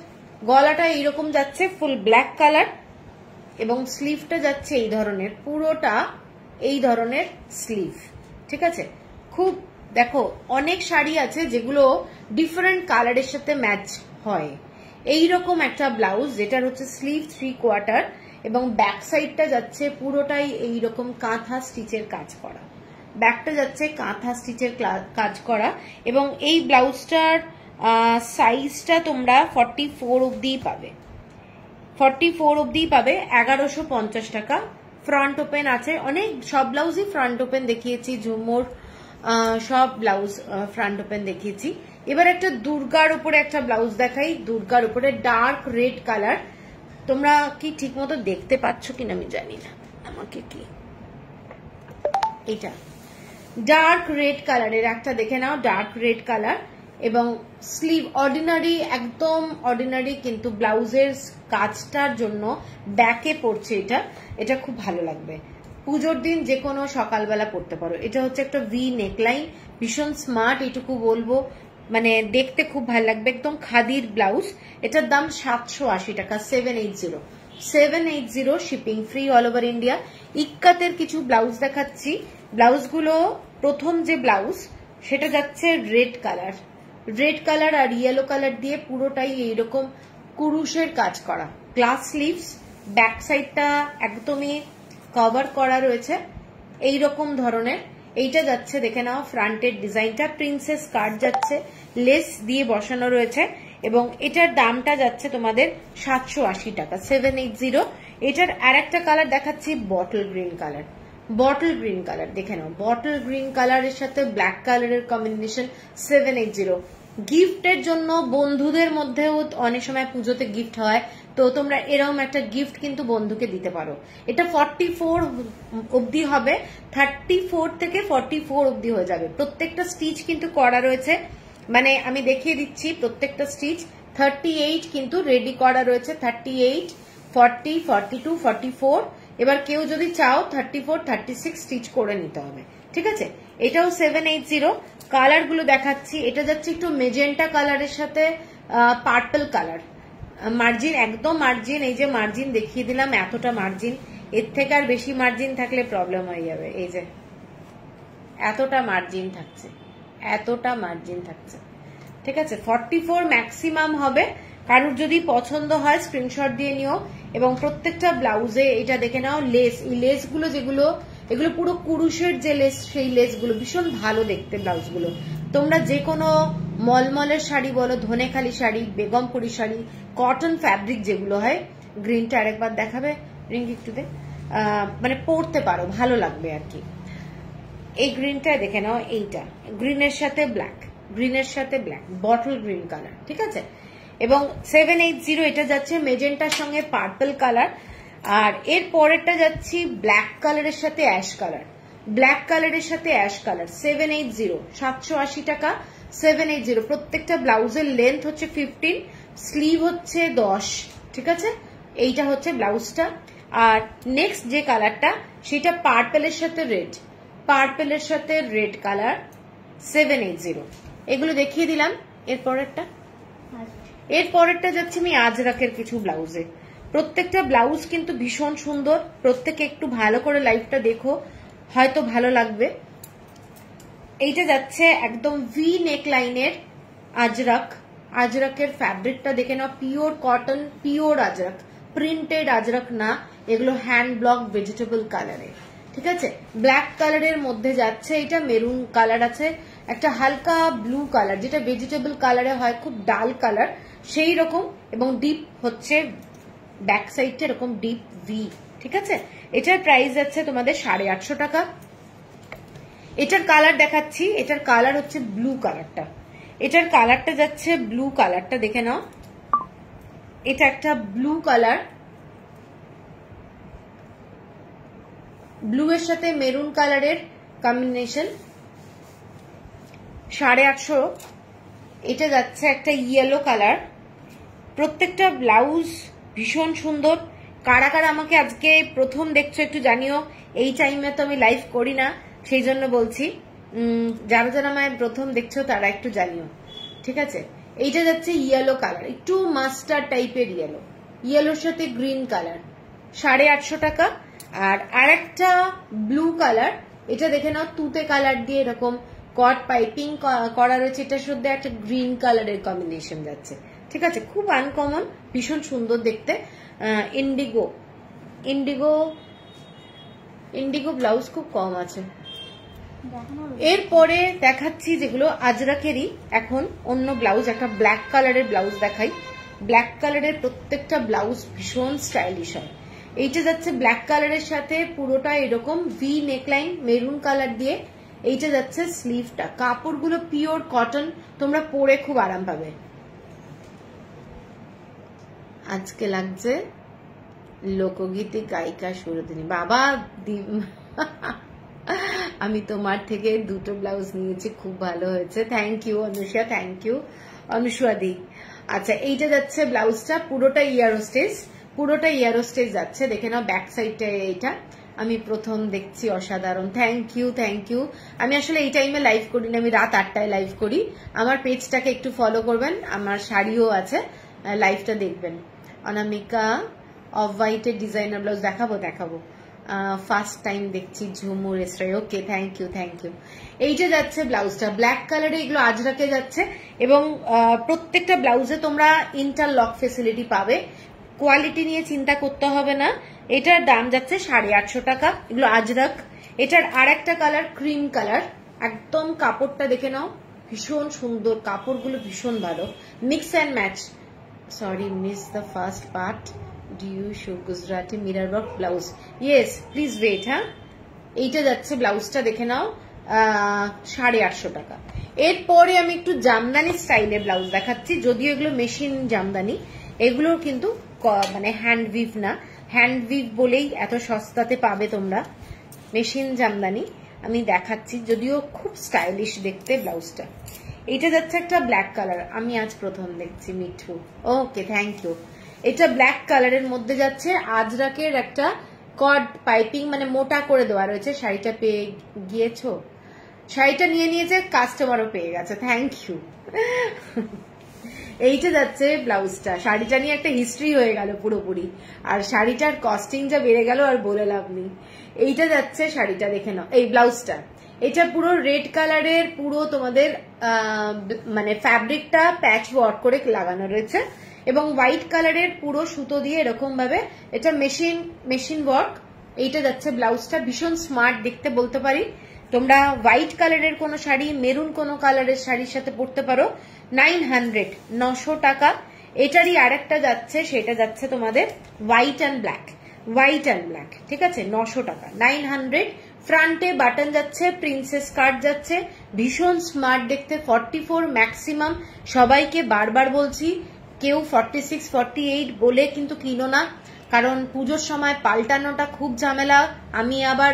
গলাটা এইরকম যাচ্ছে ফুল ব্ল্যাক কালার এবং স্লিভটা যাচ্ছে এই ধরনের, পুরোটা এই ধরনের স্লিভ, ঠিক আছে। খুব দেখো অনেক শাড়ি আছে যেগুলো ডিফারেন্ট কালারের সাথে ম্যাচ হয়, এইরকম একটা ব্লাউজ যেটার হচ্ছে স্লিভ 3/4 এবং ব্যাক সাইডটা যাচ্ছে পুরোটাই এইরকম কাঁথা স্টিচের কাজ করা, ব্যাকটা যাচ্ছে কাঁথা স্টিচের কাজ করা এবং এই ব্লাউজটার সাইজটা তোমরা 44 অব্দি পাবে, 44 অব্দি পাবে, 1150 টাকা। ফ্রন্ট ওপেন আছে, অনেক সব ব্লাউজই ফ্রন্ট ওপেন দেখিয়েছি, ঝুমুর সব ব্লাউজ ফ্রন্ট ওপেন দেখিয়েছি। এবার একটা দুর্গার উপরে একটা ব্লাউজ দেখাই, দুর্গার উপরে ডার্ক রেড কালার। তোমরা কি ঠিক মতো দেখতে পাচ্ছ কিনা আমি জানি না, আমাকে কি এটা ডার্ক রেড কালারের একটা দেখে নাও, ডার্ক রেড কালার এবং স্লিভ অর্ডিনারি, একদম অর্ডিনারি, কিন্তু ব্লাউজের কাজটার জন্য ব্যাকে পড়ছে, এটা খুব ভালো লাগবে, পুজোর দিন যে কোনো সকালবেলা পড়তে পারো। এটা হচ্ছে একটা ভি নেকলাইন, ভীষণ স্মার্ট, এটুকু বলবো, মানে দেখতে খুব ভালো লাগবে, একদম খাদির ব্লাউজ। এটার দাম 780 টাকা, 780 shipping free all over India. ইক্কাতের কিছু ব্লাউজ দেখাচ্ছি, ব্লাউজগুলো প্রথম যে ব্লাউজ সেটা যাচ্ছে রেড কালার আর ইয়েলো কালার দিয়ে পুরোটাই এইরকম কুরুশের কাজ করা, গ্লাস স্লিভস, ব্যাক সাইডটা একদমই কভার করা রয়েছে এইরকম ধরনের। এইটা যাচ্ছে দেখে নাও, ফ্রন্টের ডিজাইনটা প্রিন্সেস কাট যাচ্ছে, লেস দিয়ে বসানো রয়েছে এবং এটার দামটা যাচ্ছে তোমাদের 780 টাকা, 780। এটার আর একটা কালার দেখাচ্ছি, বটল গ্রিন কালার, দেখে নাও, বটল গ্রিন কালারের সাথে ব্ল্যাক কালারের কম্বিনেশন, 780। গিফটের জন্য বন্ধুদের মধ্যেও অনেক সময় পুজোতে গিফট হয়, তো তোমরা এরকম একটা গিফট কিন্তু বন্ধুকে দিতে পারো। এটা 44 অব্দি হবে, 34 থেকে 44 অব্দি হয়ে যাবে। প্রত্যেকটা স্টিচ কিন্তু করা রয়েছে, মানে আমি দেখিয়ে দিচ্ছি প্রত্যেকটা স্টিচ। 38 কিন্তু রেডি করা রয়েছে, 38, 40, 42, 44। এবার কেউ যদি চাও 34, 36 স্টিচ করে নিতে হবে, ঠিক আছে। এটাও 780। কালার গুলো দেখাচ্ছি, এটা যাচ্ছে একটু মেজেন্টা কালারের সাথে পার্পল কালার, মার্জিন একদম মার্জিন, এই যে মার্জিন দেখিয়ে দিলাম, এতটা মার্জিন, এর থেকে আর বেশি মার্জিন থাকলে প্রবলেম হয়ে যাবে। এই যে এতটা মার্জিন থাকছে, ঠিক আছে। 44 ম্যাক্সিমাম হবে, কারোর যদি পছন্দ হয় স্ক্রিনশট দিয়ে নিও। এবং প্রত্যেকটা ব্লাউজে এটা দেখে নাও, লেস, এই লেসগুলো যেগুলো, এগুলো পুরো কুরুশের যে লেস, সেই লেসগুলো ভীষণ ভালো দেখতে ব্লাউজগুলো। তোমরা যে কোনো মলমলের শাড়ি বলো, ধনেখালি শাড়ি, বেগমপুরি শাড়ি, কটন ফ্যাব্রিক যেগুলো হয়, গ্রিনটা আরেকবার দেখাবে, রিং একটু দে, মানে পরতে পারো, ভালো লাগবে আর কি। এই গ্রিনটা দেখে নাও, এইটা গ্রিনের সাথে ব্ল্যাক, বটল গ্রিন কালার, ঠিক আছে। এবং 780 এটা যাচ্ছে মেজেন্টার সঙ্গে পার্পল কালার, আর এর পরেরটা যাচ্ছি ব্ল্যাক কালারের সাথে অ্যাশ কালার, 780, 780 টাকা, 780। প্রত্যেকটা ব্লাউজের লেন্থ হচ্ছে 15, স্লিভ হচ্ছে 10, ঠিক আছে। এইটা হচ্ছে ব্লাউজটা। আর নেক্সট যে কালারটা সেটা পার্পলের সাথে রেড কালার, 780। এগুলো দেখিয়ে দিলাম। এরপরেরটা যাচ্ছে আমি আজরাকের কিছু ব্লাউজে। প্রত্যেকটা ব্লাউজ কিন্তু ভীষণ সুন্দর, প্রত্যেকে একটু ভালো করে লাইভটা দেখো, হয়তো ভালো লাগবে। এইটা যাচ্ছে একদম ভি নেক লাইনের আজরাকের ফ্যাব্রিকটা দেখে নাও, pure cotton, pure Ajrak, printed Ajrak না, এগুলো হ্যান্ড ব্লক ভেজিটেবল কালারে, ঠিক আছে। ব্ল্যাক কালারের মধ্যে যাচ্ছে, এটা মেরুন কালার আছে, একটা হালকা ব্লু কালার, যেটা ভেজিটেবল কালারে হয়, খুব ডাল কালার সেই রকম, এবং ডিপ হচ্ছে ব্যাক সাইডটা এরকম ডিপ ভি, ঠিক আছে। এটার প্রাইস যাচ্ছে তোমাদের 850 টাকা। এটার কালার দেখাচ্ছি, এটার কালার হচ্ছে ব্লু কালারটা, এটার কালারটা যাচ্ছে ব্লু কালারটা, দেখে নাও, এটা একটা ব্লু কালার, ব্লু এর সাথে মেরুন কালারের কম্বিনেশন, 850। এটা যাচ্ছে একটা ইয়েলো কালার। প্রত্যেকটা ব্লাউজ ভীষণ সুন্দর। কারা কারা আমাকে আজকে প্রথম দেখছো একটু জানিও। এই টাইমে তো আমি লাইভ করি না, সেই জন্য বলছি। যারা যারা আমায় প্রথম দেখছো তারা একটু জানিও, ঠিক আছে। এইটা যাচ্ছে ইয়েলো কালার, একটু মাস্টার্ড টাইপের ইয়েলো, ইয়েলোর সাথে গ্রিন কালার, 850 টাকা। আর আরেকটা ব্লু কালার, এটা দেখে নাও, তুতে কালার দিয়ে এরকম কট পাইপিং করা রয়েছে। এটার সাথে একটা গ্রিন কালারের কম্বিনেশন যাচ্ছে, ঠিক আছে। খুব আনকমন, ভীষণ সুন্দর দেখতে। ইন্ডিগো ইন্ডিগো ইন্ডিগো ব্লাউজ খুব কম আছে। এরপরে দেখাচ্ছি যেগুলো আজরাকেরই এখন অন্য ব্লাউজ। একটা ব্ল্যাক কালারের ব্লাউজ দেখাই। ব্ল্যাক কালারের প্রত্যেকটা ব্লাউজ ভীষণ স্টাইলিশ হয়। এইটা যাচ্ছে ব্ল্যাক কালারের সাথে পুরোটা এরকম ভি নেকলাইন মেরুন কালার দিয়ে। এইটা যাচ্ছে স্লিভটা। কাপড়গুলো পিওর কটন, তোমরা পরে খুব আরাম পাবে। আজকে লাগছে লোকগীতি গায়িকা সুরদিনী। বাবা আমি তোমার থেকে দুটো ব্লাউজ নিয়েছি, খুব ভালো হয়েছে, thank you Anusha, thank you অনুষাদি। আচ্ছা, এইটা যাচ্ছে ব্লাউজটা, পুরোটা ইয়ারোস্টেজ, পুরোটা ইয়ারোস্টেজ যাচ্ছে। দেখে নাও ব্যাক সাইডটা। এইটা আমি প্রথম দেখছি, অসাধারণ, থ্যাংক ইউ, থ্যাংক ইউ। আমি আসলে এই টাইমে লাইভ করি না, আমি রাত 8টায় লাইভ করি। আমার পেজটাকে একটু ফলো করবেন, আমার শাড়িও আছে, লাইভটা দেখবেন। অনামিকা অফ হোয়াইটের ডিজাইনার ব্লাউজ দেখাবো, দেখাবো। ফার্স্ট টাইম দেখছি ঝুমুর এসরাই, ওকে, থ্যাংক ইউ, থ্যাংক ইউ। এইটা যাচ্ছে ব্লাউজটা ব্ল্যাক কালারে, এগুলো আজরাকে যাচ্ছে। এবং প্রত্যেকটা ব্লাউজে তোমরা ইন্টারলক ফেসিলিটি পাবে, কোয়ালিটি নিয়ে চিন্তা করতে হবে না। এটার দাম যাচ্ছে 850 টাকা, এগুলো আজরাক। এটার আর একটা কালার ক্রিম কালার, একদম কাপড়টা দেখে নাও, ভীষণ সুন্দর, কাপড়গুলো ভীষণ ভালো, mix and match. Sorry, miss the first part. Do you show Gujarati mirror work blouse? Yes, please wait. হ্যাঁ, এইটা যাচ্ছে ব্লাউজটা, দেখে নাও, 850 টাকা। এরপরে আমি একটু জামদানি স্টাইলের ব্লাউজ দেখাচ্ছি, যদিও এগুলো মেশিন জামদানি, এগুলোর কিন্তু মানে হ্যান্ড উইভ না, হ্যান্ড উইভ বলেই এত সস্তাতে পাবে তোমরা। মেশিন জামদানি আমি দেখাচ্ছি, যদিও খুব স্টাইলিশ দেখতে ব্লাউজটা। এইটা যাচ্ছে একটা ব্ল্যাক কালার, আমি আজ প্রথম দেখছি মিঠু, ওকে, থ্যাংক ইউ। এটা ব্ল্যাক কালারের মধ্যে যাচ্ছে আজরাকের একটা কড পাইপিং, মানে মোটা করে দেওয়া রয়েছে। শাড়িটা পেয়ে গিয়েছো? শাড়িটা নিয়ে নিয়েছে, কাস্টমারও পেয়ে গেছে, থ্যাংক ইউ। এইটা যাচ্ছে ব্লাউজটা। শাড়িটা নিয়ে একটা হিস্ট্রি হয়ে গেল পুরোপুরি, আর শাড়িটার কস্টিং যা বেড়ে গেল আর বলে লাভ নেই। এইটা যাচ্ছে শাড়িটা, দেখে নাও, এই ব্লাউজটা। এটা পুরো রেড কালারের, পুরো তোমাদের মানে ফ্যাব্রিকটা প্যাচ ওয়ার্ক করে লাগানো রয়েছে, এবং হোয়াইট কালারের পুরো সুতো দিয়ে এরকম ভাবে, এটা মেশিন ওয়ার্ক। এইটা যাচ্ছে ব্লাউজটা, ভীষণ স্মার্ট দেখতে বলতে পারি। তোমরা হোয়াইট কালারের কোনো শাড়ি, মেরুন কোনো কালারের শাড়ির সাথে পরতে পারো। 900 টাকা। এটারই আরেকটা যাচ্ছে, সেটা যাচ্ছে তোমাদের white and black, white and black, ঠিক আছে, 900 টাকা, 900। ফ্রন্টে বাটন যাচ্ছে, প্রিন্সেস কাট যাচ্ছে, ভীষণ স্মার্ট দেখতে। 44 ম্যাক্সিমাম। সবাইকে বারবার বলছি, কেউ 46, 48 বলে কিন্তু কিনো না, কারণ পুজোর সময় পাল্টানোটা খুব ঝামেলা। আমি আবার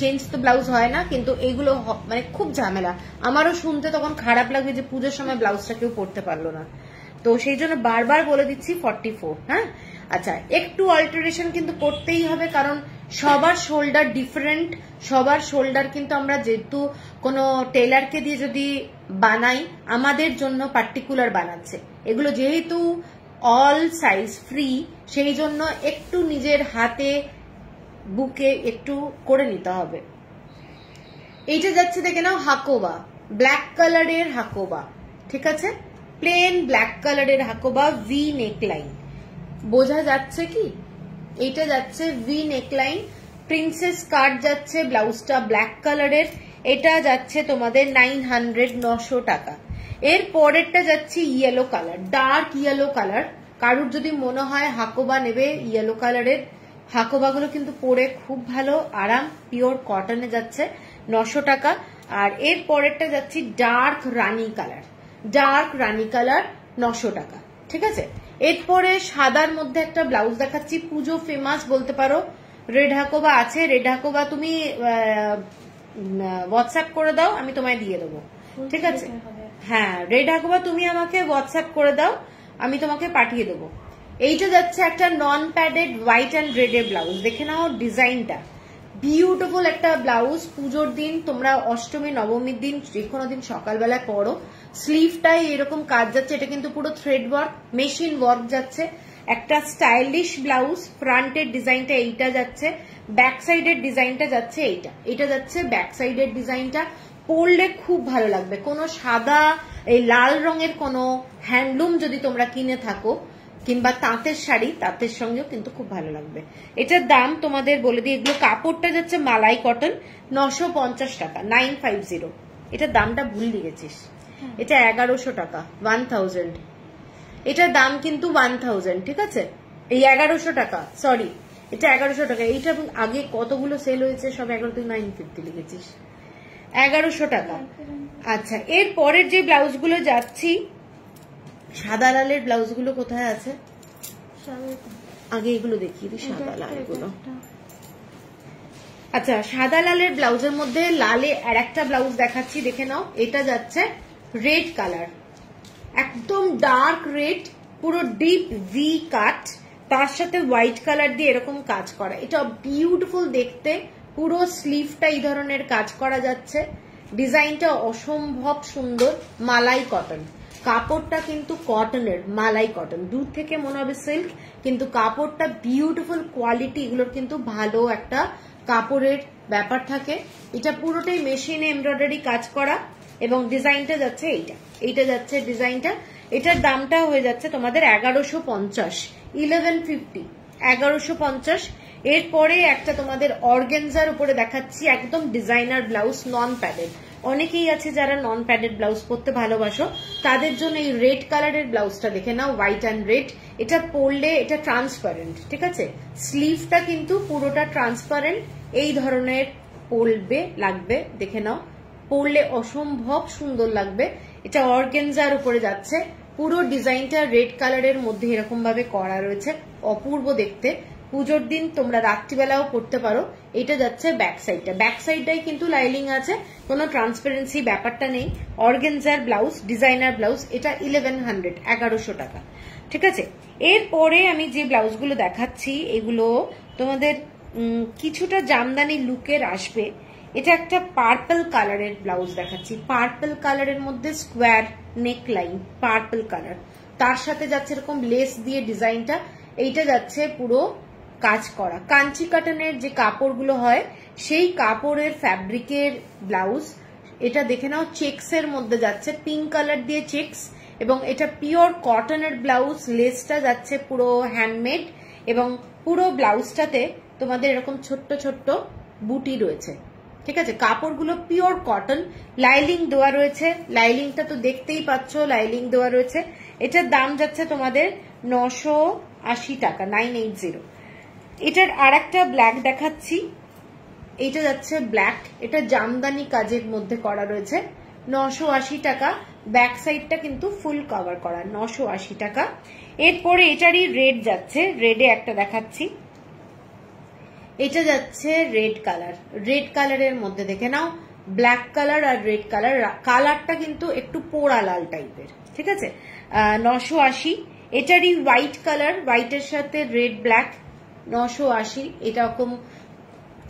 চেঞ্জ তো ব্লাউজ হয় না, কিন্তু এগুলো মানে খুব ঝামেলা। আমারও শুনতে তখন খারাপ লাগবে যে পুজোর সময় ব্লাউজটা কেউ পরতে পারলো না, তো সেই জন্য বারবার বলে দিচ্ছি 44। হ্যাঁ, আচ্ছা, একটু অল্টারেশন কিন্তু করতেই হবে, কারণ সবার শোল্ডার ডিফারেন্ট। সবার শোল্ডার কিন্তু আমরা যেহেতু কোনো টেলারকে দিয়ে যদি বানাই, আমাদের জন্য পার্টিকুলার বানাচ্ছে, এগুলো যেহেতু অল সাইজ ফ্রি, সেই জন্য একটু নিজের হাতে বুকে একটু করে নিতে হবে। এইটা যাচ্ছে, দেখে নাও, হাকোবা, ব্ল্যাক কালারের হাকোবা, ঠিক আছে, প্লেন ব্ল্যাক কালারের হাকোবা, ভি নেকলাইন, বোঝা যাচ্ছে কি? এইটা যাচ্ছে ভি নেকলাইন, প্রিন্সেস কাট যাচ্ছে, ব্লাউজটা ব্ল্যাক কালারের। এটা যাচ্ছে তোমাদের 900 টাকা। এর পরেরটা যাচ্ছে yellow colour, dark yellow colour. কারুর যদি মনে হয় হাকোবা নেবে ইয়েলো কালারের, হাকোবাগুলো কিন্তু পরে খুব ভালো আরাম, পিওর কটনে যাচ্ছে, 900 টাকা। আর এর পরেরটা যাচ্ছে ডার্ক রানি কালার, ডার্ক রানি কালার, 900 টাকা, ঠিক আছে। এরপরে সাদার মধ্যে একটা ব্লাউজ দেখাচ্ছি, পুজো ফেমাস বলতে পারো। রেড হাকোবা আছে, রেড হাকোবা তুমি হোয়াটসঅ্যাপ করে দাও, আমি তোমায় দিয়ে দেবো। ঠিক আছে। হ্যাঁ রেড হাকোবা তুমি আমাকে হোয়াটসঅ্যাপ করে দাও, আমি তোমাকে পাঠিয়ে দেবো। এইটা যাচ্ছে একটা নন প্যাডেড হোয়াইট অ্যান্ড রেড এর ব্লাউজ, দেখে নাও ডিজাইনটা, বিউটিফুল একটা ব্লাউজ। পুজোর দিন তোমরা অষ্টমী নবমীর দিন যে কোনো দিন সকালবেলায় পরো। স্লিভটাই এরকম কাজ যাচ্ছে, এটা কিন্তু পুরো থ্রেড ওয়ার্ক, মেশিন ওয়ার্ক যাচ্ছে। একটা স্টাইলিশ ব্লাউজ, ফ্রন্টের ডিজাইনটা এইটা যাচ্ছে, ব্যাক সাইডের ডিজাইনটা যাচ্ছে এইটা, এটা যাচ্ছে ব্যাক সাইডের ডিজাইনটা। পরলে খুব ভালো লাগবে। কোনো সাদা এই লাল রঙের কোনো হ্যান্ডলুম যদি তোমরা কিনে থাকো কিংবা তাঁতের শাড়ি, তাঁতের সঙ্গেও কিন্তু খুব ভালো লাগবে। এটার দাম তোমাদের বলে দিই, এগুলো কাপড়টা যাচ্ছে মালাই কটন, 950 টাকা, 950। এটার দামটা ভুল লিখেছিস, এটা 1100 টাকা, 1000। এটার দাম কিন্তু 1000, ঠিক আছে? এই 1100 টাকা, সরি এটা 1100 টাকা। এইটা আগে কতগুলো সেল হয়েছে, সব 11 থেকে 950 লিখেছিস, 1100 টাকা। আচ্ছা, এর পরের যে ব্লাউজ গুলো যাচ্ছি, সাদা লালের ব্লাউজ গুলো কোথায় আছে? আগে এগুলো দেখিয়ে দিই, সাদা লাল গুলো। আচ্ছা, সাদা লালের ব্লাউজের মধ্যে লালে আর একটা ব্লাউজ দেখাচ্ছি, দেখে নাও। এটা যাচ্ছে রেড কালার, একদম ডার্ক রেড, পুরো ডিপ ভি কাট, তার সাথে হোয়াইট কালার দিয়ে এরকম কাজ করা। এটা বিউটিফুল দেখতে, পুরো স্লিভটা এই ধরনের কাজ করা যাচ্ছে। ডিজাইনটা অসম্ভব সুন্দর, মালাই কটন। কাপড়টা কিন্তু কটনের, মালাই কটন, দূর থেকে মনে হবে সিল্ক, কিন্তু কাপড়টা বিউটিফুল কোয়ালিটি। এগুলোর কিন্তু ভালো একটা কাপড়ের ব্যাপার থাকে। এটা পুরোটাই মেশিনে এমব্রয়ডারি কাজ করা এবং ডিজাইনটা যাচ্ছে এইটা, এইটা যাচ্ছে ডিজাইনটা। এটার দামটা হয়ে যাচ্ছে তোমাদের 1150, 1150, 1150। এরপরে একটা তোমাদের অর্গানজার উপরে দেখাচ্ছি, একদম ডিজাইনার ব্লাউজ, নন প্যাডেড। অনেকেই আছে যারা নন প্যাডেড ব্লাউজ পরতে ভালোবাসো, তাদের জন্য এই রেড কালারের ব্লাউজটা দেখে নাও, হোয়াইট অ্যান্ড রেড। এটা পরলে এটা ট্রান্সপারেন্ট, ঠিক আছে? স্লিভটা কিন্তু পুরোটা ট্রান্সপারেন্ট, এই ধরনের পরবে লাগবে, দেখে নাও, পরলে অসম্ভব সুন্দর লাগবে। এটা অর্গানজার উপরে যাচ্ছে, পুরো ডিজাইনটা রেড কালারের মধ্যে এরকম ভাবে করা রয়েছে, অপূর্ব দেখতে। পুজোর দিন তোমরা রাত্রিবেলাও পরতে পারো। এটা যাচ্ছে ব্যাক সাইডটা, ব্যাক সাইডটাই কিন্তু লাইলিং আছে, কোনো ট্রান্সপারেন্সি ব্যাপারটা নেই। অর্গানজার ব্লাউজ, ডিজাইনার ব্লাউজ, এটা 1100, 1100 টাকা, ঠিক আছে? এরপরে আমি যে ব্লাউজগুলো দেখাচ্ছি এগুলো তোমাদের কিছুটা জামদানি লুকের আসবে। এটা একটা পার্পল কালারের ব্লাউজ দেখাচ্ছি, পার্পল কালারের মধ্যে স্কোয়ার নেক লাইন, পার্পল কালার, তার সাথে যাচ্ছে এরকম লেস দিয়ে ডিজাইনটা। এইটা যাচ্ছে পুরো কাজ করা, কাঞ্চি কাটনের যে কাপড়গুলো হয় সেই কাপড়ের ফ্যাব্রিকের ব্লাউজ। এটা দেখে নাও, চেক্স এর মধ্যে যাচ্ছে, পিঙ্ক কালার দিয়ে চেক্স, এবং এটা পিওর কটনের ব্লাউজ। লেসটা যাচ্ছে পুরো হ্যান্ডমেড এবং পুরো ব্লাউজটাতে তোমাদের এরকম ছোট্ট ছোট্ট বুটি রয়েছে, ঠিক আছে? কাপড়গুলো পিওর কটন, লাইলিং দেওয়া রয়েছে, লাইলিংটা তো দেখতেই পাচ্ছ, লাইলিং দেওয়া রয়েছে। এটার দাম যাচ্ছে তোমাদের 980 টাকা, 980। এটার আর একটা ব্ল্যাক দেখাচ্ছি, এইটা যাচ্ছে ব্ল্যাক, এটা জামদানি কাজের মধ্যে করা রয়েছে, 980 টাকা। ব্যাক সাইডটা কিন্তু ফুল কভার করা, 980 টাকা। এরপরে এটারই রেড যাচ্ছে, রেডে একটা দেখাচ্ছি, এটা যাচ্ছে রেড কালার, রেড কালারের মধ্যে দেখে নাও, ব্ল্যাক কালার আর রেড কালার, কালারটা কিন্তু একটু পোড়া লাল টাইপের, ঠিক আছে? 980। এটারই হোয়াইট কালার, হোয়াইটের সাথে রেড ব্ল্যাক, 980। এটা রকম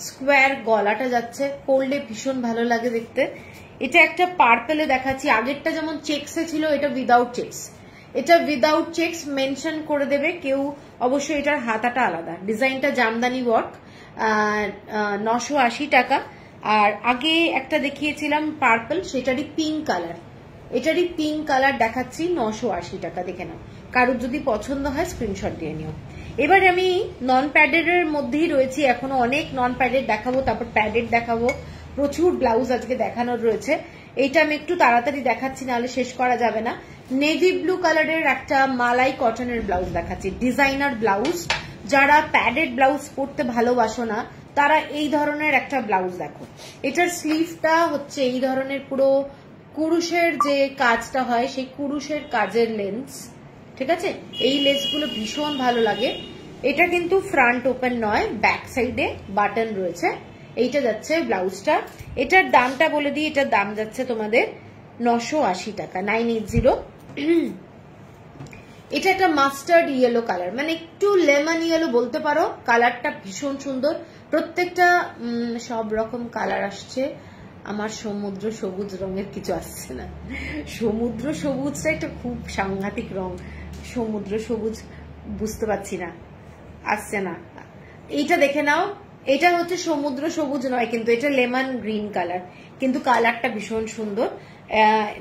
স্কোয়ার গলাটা যাচ্ছে, পরলে ভীষণ ভালো লাগে দেখতে। এটা একটা পার্পেলে দেখাচ্ছি, আগেরটা যেমন চেক্সে ছিল, এটা উইদাউট চেক্স। এটা উইদাউট চেক্স মেনশন করে দেবে কেউ, অবশ্যই এটার হাতাটা আলাদা, ডিজাইনটা জামদানি ওয়ার্ক, 980 টাকা। আর আগে একটা দেখিয়েছিলাম পার্পল, সেটারই পিঙ্ক কালার, এটারই পিঙ্ক কালার দেখাচ্ছি, 980 টাকা। দেখে নাও, কারোর যদি পছন্দ হয় স্ক্রিনশট দিয়ে নিও। এবার আমি নন প্যাডেড এর মধ্যেই রয়েছি, এখনো অনেক নন প্যাডেড দেখাবো, তারপর প্যাডেড দেখাবো, প্রচুর ব্লাউজ আজকে দেখানোর রয়েছে। এইটা আমি একটু তাড়াতাড়ি দেখাচ্ছি, নাহলে শেষ করা যাবে না। নেভি ব্লু কালারের একটা মালাই কটনের ব্লাউজ দেখাচ্ছি, ডিজাইনার ব্লাউজ। যারা প্যাডেড ব্লাউজ পরতে ভালোবাসো না, তারা এই ধরনের একটা ব্লাউজ দেখো। এটার স্লিভটা হচ্ছে এই ধরনের, পুরো কুরুশের যে কাজটা হয় সেই কুরুশের কাজের লেন্স, ঠিক আছে? এই লেসগুলো ভীষণ ভালো লাগে। এটা কিন্তু ফ্রন্ট ওপেন নয়, ব্যাক সাইডে বাটন রয়েছে। এইটা যাচ্ছে ব্লাউজটা। এটার দামটা বলে দিই, এটার দাম যাচ্ছে তোমাদের 980 টাকা, 980। এটা একটা মাস্টার্ড ইয়েলো কালার, মানে একটু লেমন ইয়েলো বলতে পারো, কালারটা ভীষণ সুন্দর। প্রত্যেকটা সব রকম কালার আসছে, আমার সমুদ্র সবুজ রঙের কিছু আসছে না। সমুদ্র সবুজটা একটা খুব সাংঘাতিক রং, সমুদ্র সবুজ বুঝতে পারছি না, আসছে না। এইটা দেখে নাও, এটা হচ্ছে সমুদ্র সবুজ নয় কিন্তু এটা লেমন গ্রিন কালার, কিন্তু কালারটা ভীষণ সুন্দর।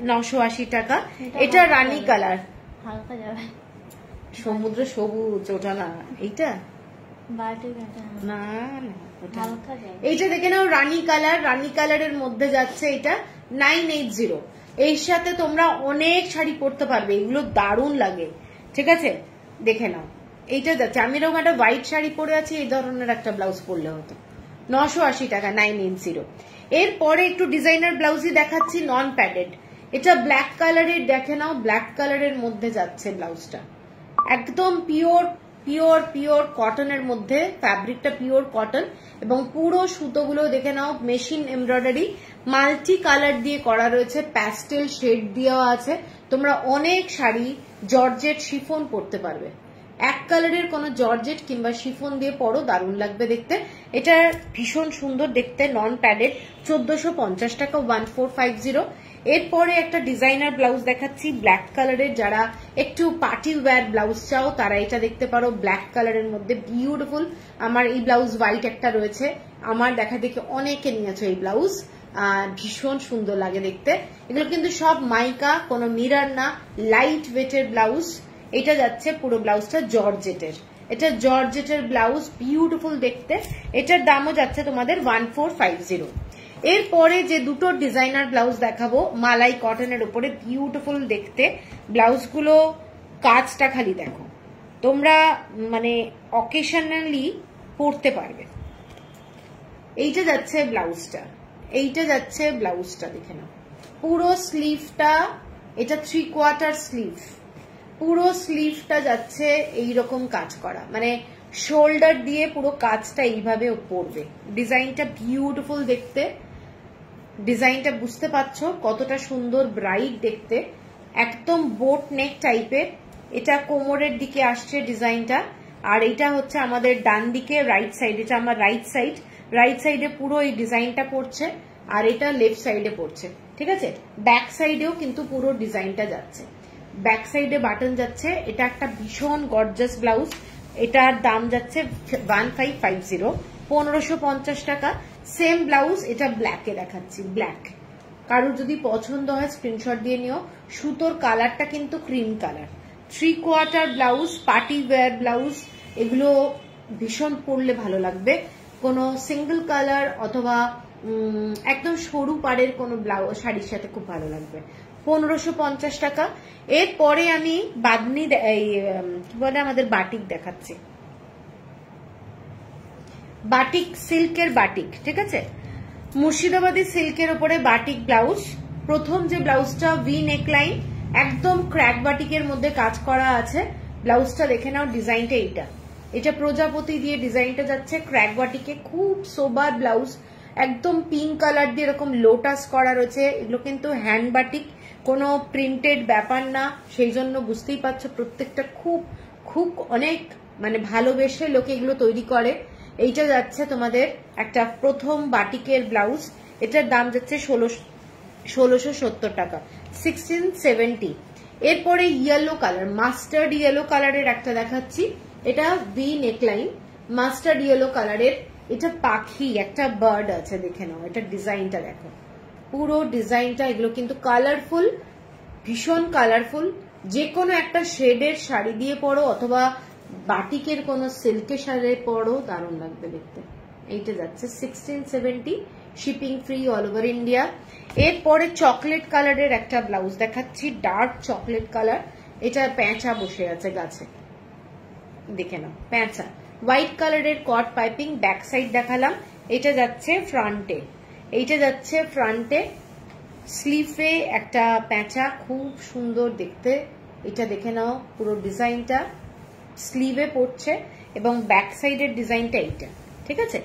980 টাকা। এটা রানী কালার, হালকা যাবে। সমুদ্র সবুজ ওটা না, এইটা না না, এইটা দেখে নাও রানী কালার। রানী কালারের মধ্যে যাচ্ছে এটা 980। এর সাথে তোমরা অনেক শাড়ি পরতে পারবে, এগুলো দারুণ লাগে। ঠিক আছে, দেখে নাও, এইটা যাচ্ছে। আমি এরকম একটা হোয়াইট শাড়ি পরে আছি, এই ধরনের একটা ব্লাউজ পরলে হতো। 980 টাকা, 980। এরপরে একটু ডিজাইনার ব্লাউজই দেখাচ্ছি, নন প্যাডেড। এটা ব্ল্যাক কালারের, দেখে নাও, ব্ল্যাক কালারের মধ্যে যাচ্ছে ব্লাউজটা, একদম পিওর পিওর পিওর কটনের মধ্যে, ফ্যাব্রিকটা পিওর কটন এবং পুরো সুতোগুলো দেখে নাও মেশিন এমব্রয়ডারি, মাল্টি কালার দিয়ে করা রয়েছে, প্যাস্টেল শেড দেওয়া আছে। তোমরা অনেক শাড়ি জর্জেট শিফন পরতে পারবে, এক কালারের কোনো জর্জেট কিংবা শিফন দিয়ে পরো, দারুণ লাগবে দেখতে। এটা ভীষণ সুন্দর দেখতে, নন প্যাডেড, 1450 টাকা, 1450। এরপরে একটা ডিজাইনার ব্লাউজ দেখাচ্ছি ব্ল্যাক কালারের, যারা একটু পার্টি ওয়্যার ব্লাউজ চাও তারা এটা দেখতে পারো, ব্ল্যাক কালারের মধ্যে বিউটিফুল। আমার এই ব্লাউজ হোয়াইট একটা রয়েছে, আমার দেখা দেখে অনেকে নিয়েছে এই ব্লাউজ, ভীষণ সুন্দর লাগে দেখতে। এগুলো কিন্তু সব মাইকা, কোনো মিরর না, লাইট ওয়েটের ব্লাউজ। এটা যাচ্ছে পুরো ব্লাউজটা জর্জেটের, এটা জর্জেটের ব্লাউজ, বিউটিফুল দেখতে। এটার দামও যাচ্ছে তোমাদের 1450। এরপরে যে দুটো ডিজাইনার ব্লাউজ দেখাবো মালাই কটনের উপরে, বিউটিফুল দেখতে ব্লাউজগুলো, কাজটা খালি দেখো, তোমরা মানে অকেশনালি পরতে পারবে। এইটা যাচ্ছে ব্লাউজটা, এইটা যাচ্ছে ব্লাউজটা, দেখে নাও পুরো স্লিভটা, এটা 3/4 স্লিভ, পুরো স্লিভটা যাচ্ছে এইরকম কাজ করা, মানে শোল্ডার দিয়ে পুরো কাজটা এইভাবে পড়বে। ডিজাইনটা বিউটিফুল দেখতে, ডিজাইনটা বুঝতে পারছো কতটা সুন্দর, ব্রাইট দেখতে, একদম বোট নেক টাইপের। এটা কোমরের দিকে আসছে ডিজাইনটা, আর এটা হচ্ছে আমাদের ডান দিকে রাইট সাইড, এটা আমার রাইট সাইড, রাইট সাইডে পুরো এই ডিজাইনটা পড়ছে, আর এটা লেফট সাইডে পড়ছে। ঠিক আছে, ব্যাক সাইডেও কিন্তু পুরো ডিজাইনটা যাচ্ছে, ব্যাক সাইডে বাটন যাচ্ছে। এটা একটা ভীষণ গর্জাস ব্লাউজ, এটার দাম যাচ্ছে 1550, 1550 টাকা। সেম ব্লাউজ, এটা ব্ল্যাকে দেখাচ্ছি, ব্ল্যাক। কারোর যদি পছন্দ হয় স্ক্রিনশট দিয়ে নিও। সুতোর কালারটা কিন্তু cream colour, 3/4 blouse, party wear blouse, এগুলো ভীষণ পরলে ভালো লাগবে। কোনো সিঙ্গেল কালার অথবা একদম সরু পাড়ের কোনো ব্লাউজ শাড়ির সাথে খুব ভালো লাগবে, 1550 টাকা। এরপরে আমি বাদনি, এই কি বলে আমাদের বাটিক দেখাচ্ছি, বাটিক সিল্কের বাটিক। ঠিক আছে, মুর্শিদাবাদী সিল্কের উপরে বাটিক ব্লাউজ। প্রথম যে ব্লাউজটা ভি নেকলাইন, একদম ক্র্যাক বাটিকের মধ্যে কাজ করা আছে। ব্লাউজটা দেখে নাও, ডিজাইনটা এইটা, এটা প্রজাপতি দিয়ে ডিজাইনটা যাচ্ছে, ক্র্যাক বাটিকে, খুব সোবার ব্লাউজ, একদম পিঙ্ক কালার দিয়ে এরকম লোটাস করা রয়েছে। এগুলো কিন্তু হ্যান্ড বাটিক, কোনো প্রিন্টেড ব্যাপার না, সেই জন্য বুঝতেই পারছো প্রত্যেকটা খুব খুব অনেক মানে ভালোবেসে লোকে এগুলো তৈরি করে। এইটা যাচ্ছে তোমাদের একটা প্রথম বাটিকের ব্লাউজ, এটার দাম যাচ্ছে 1670 টাকা, 1670। এরপরে ইয়েলো কালার, মাস্টার্ড ইয়েলো কালারের একটা দেখাচ্ছি, এটা ভি নেকলাইন, মাস্টার্ড ইয়েলো কালারের। এটা পাখি, একটা বার্ড আছে, দেখে নাও, এটা ডিজাইনটা দেখো, পুরো ডিজাইনটা। এগুলো কিন্তু কালারফুল, ভীষণ কালারফুল। যে কোনো একটা শেডের শাড়ি দিয়ে পরো অথবা বাটিকের কোনো সিল্কের শাড়ি পরো, দারুণ লাগবে দেখতে। এইটা যাচ্ছে 1670, shipping free all over India. এরপরে চকলেট কালারের একটা ব্লাউজ দেখাচ্ছি, ডার্ক চকলেট কালার। এটা প্যাঁচা বসে আছে গাছে, দেখে নাও, প্যাঁচা, হোয়াইট কালারের কট পাইপিং, ব্যাক সাইড দেখালাম। এটা যাচ্ছে ফ্রন্টে, এইটা যাচ্ছে ফ্রন্টে, স্লিভে একটা প্যাঁচা, খুব সুন্দর দেখতে। এটা দেখে নাও, পুরো ডিজাইনটা স্লিভে পড়ছে এবং ব্যাক সাইডের ডিজাইনটা এইটা। ঠিক আছে,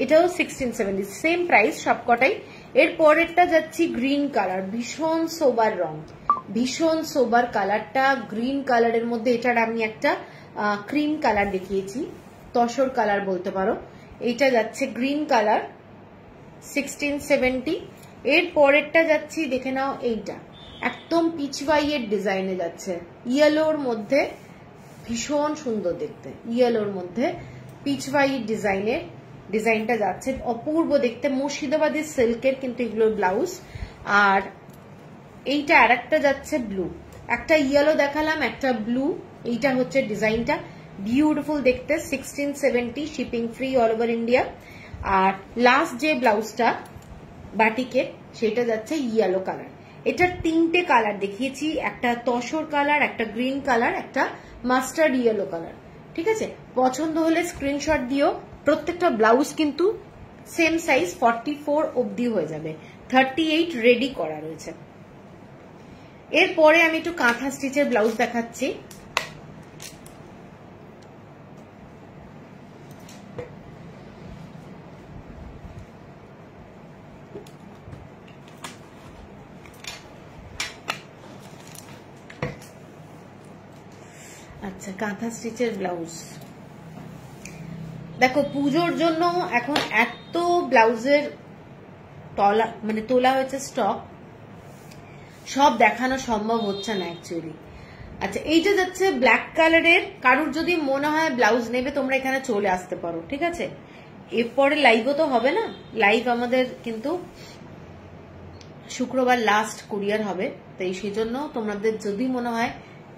এটাও 1670, সেম প্রাইস সবকটাই। এর পরেরটা যাচ্ছি গ্রিন কালার, ভীষণ সোবার রং, ভীষণ সোবার কালারটা গ্রিন কালারের মধ্যে। এটার আমি একটা ক্রিম কালার দেখিয়েছি, তসর কালার বলতে পারো। এইটা যাচ্ছে গ্রিন কালার 1670। এর পরেরটা যাচ্ছি দেখে নাও, এইটা একদম পিচওয়াইয়ের ডিজাইনে যাচ্ছে, ইয়েলোর মধ্যে, ভীষণ সুন্দর দেখতে, ইয়েলোর মধ্যে পিচওয়াই ডিজাইনের ডিজাইনটা যাচ্ছে, অপূর্ব দেখতে, মুর্শিদাবাদী সিল্কের কিন্তু এগুলো ব্লাউজ। আর এইটা আর একটা যাচ্ছে ব্লু, একটা ইয়েলো দেখালাম, একটা ব্লু, এইটা হচ্ছে ডিজাইনটা, বিউটিফুল দেখতে, 1670, shipping free all over India. আর লাস্ট যে ব্লাউজটা বাটিকের, সেটা যাচ্ছে ইয়েলো কালার। এটা তিনটে কালার দেখিয়েছি, একটা তসর কালার, একটা গ্রিন কালার, একটা মাস্টার্ড ইয়েলো কালার। ঠিক আছে, পছন্দ হলে স্ক্রিনশট দিও। প্রত্যেকটা ব্লাউজ কিন্তু সেম সাইজ 44 অবধি হয়ে যাবে, 38 রেডি করা রয়েছে। এরপরে আমি একটু কাঁথা স্টিচের ব্লাউজ দেখাচ্ছি। আচ্ছা, কাঁথা স্টিচের ব্লাউজ দেখো, পুজোর জন্য এখন এত ব্লাউজের তোলা হয়েছে স্টক, সব দেখানো সম্ভব হচ্ছে না অ্যাকচুয়ালি। আচ্ছা, এইটা যাচ্ছে ব্ল্যাক কালারের, কারুর যদি মনে হয় ব্লাউজ নেবে তোমরা এখানে চলে আসতে পারো। ঠিক আছে, এরপরে লাইভও তো হবে না, লাইভ আমাদের কিন্তু শুক্রবার লাস্ট কুরিয়ার হবে, তাই সেই জন্য তোমাদের যদি মনে হয়,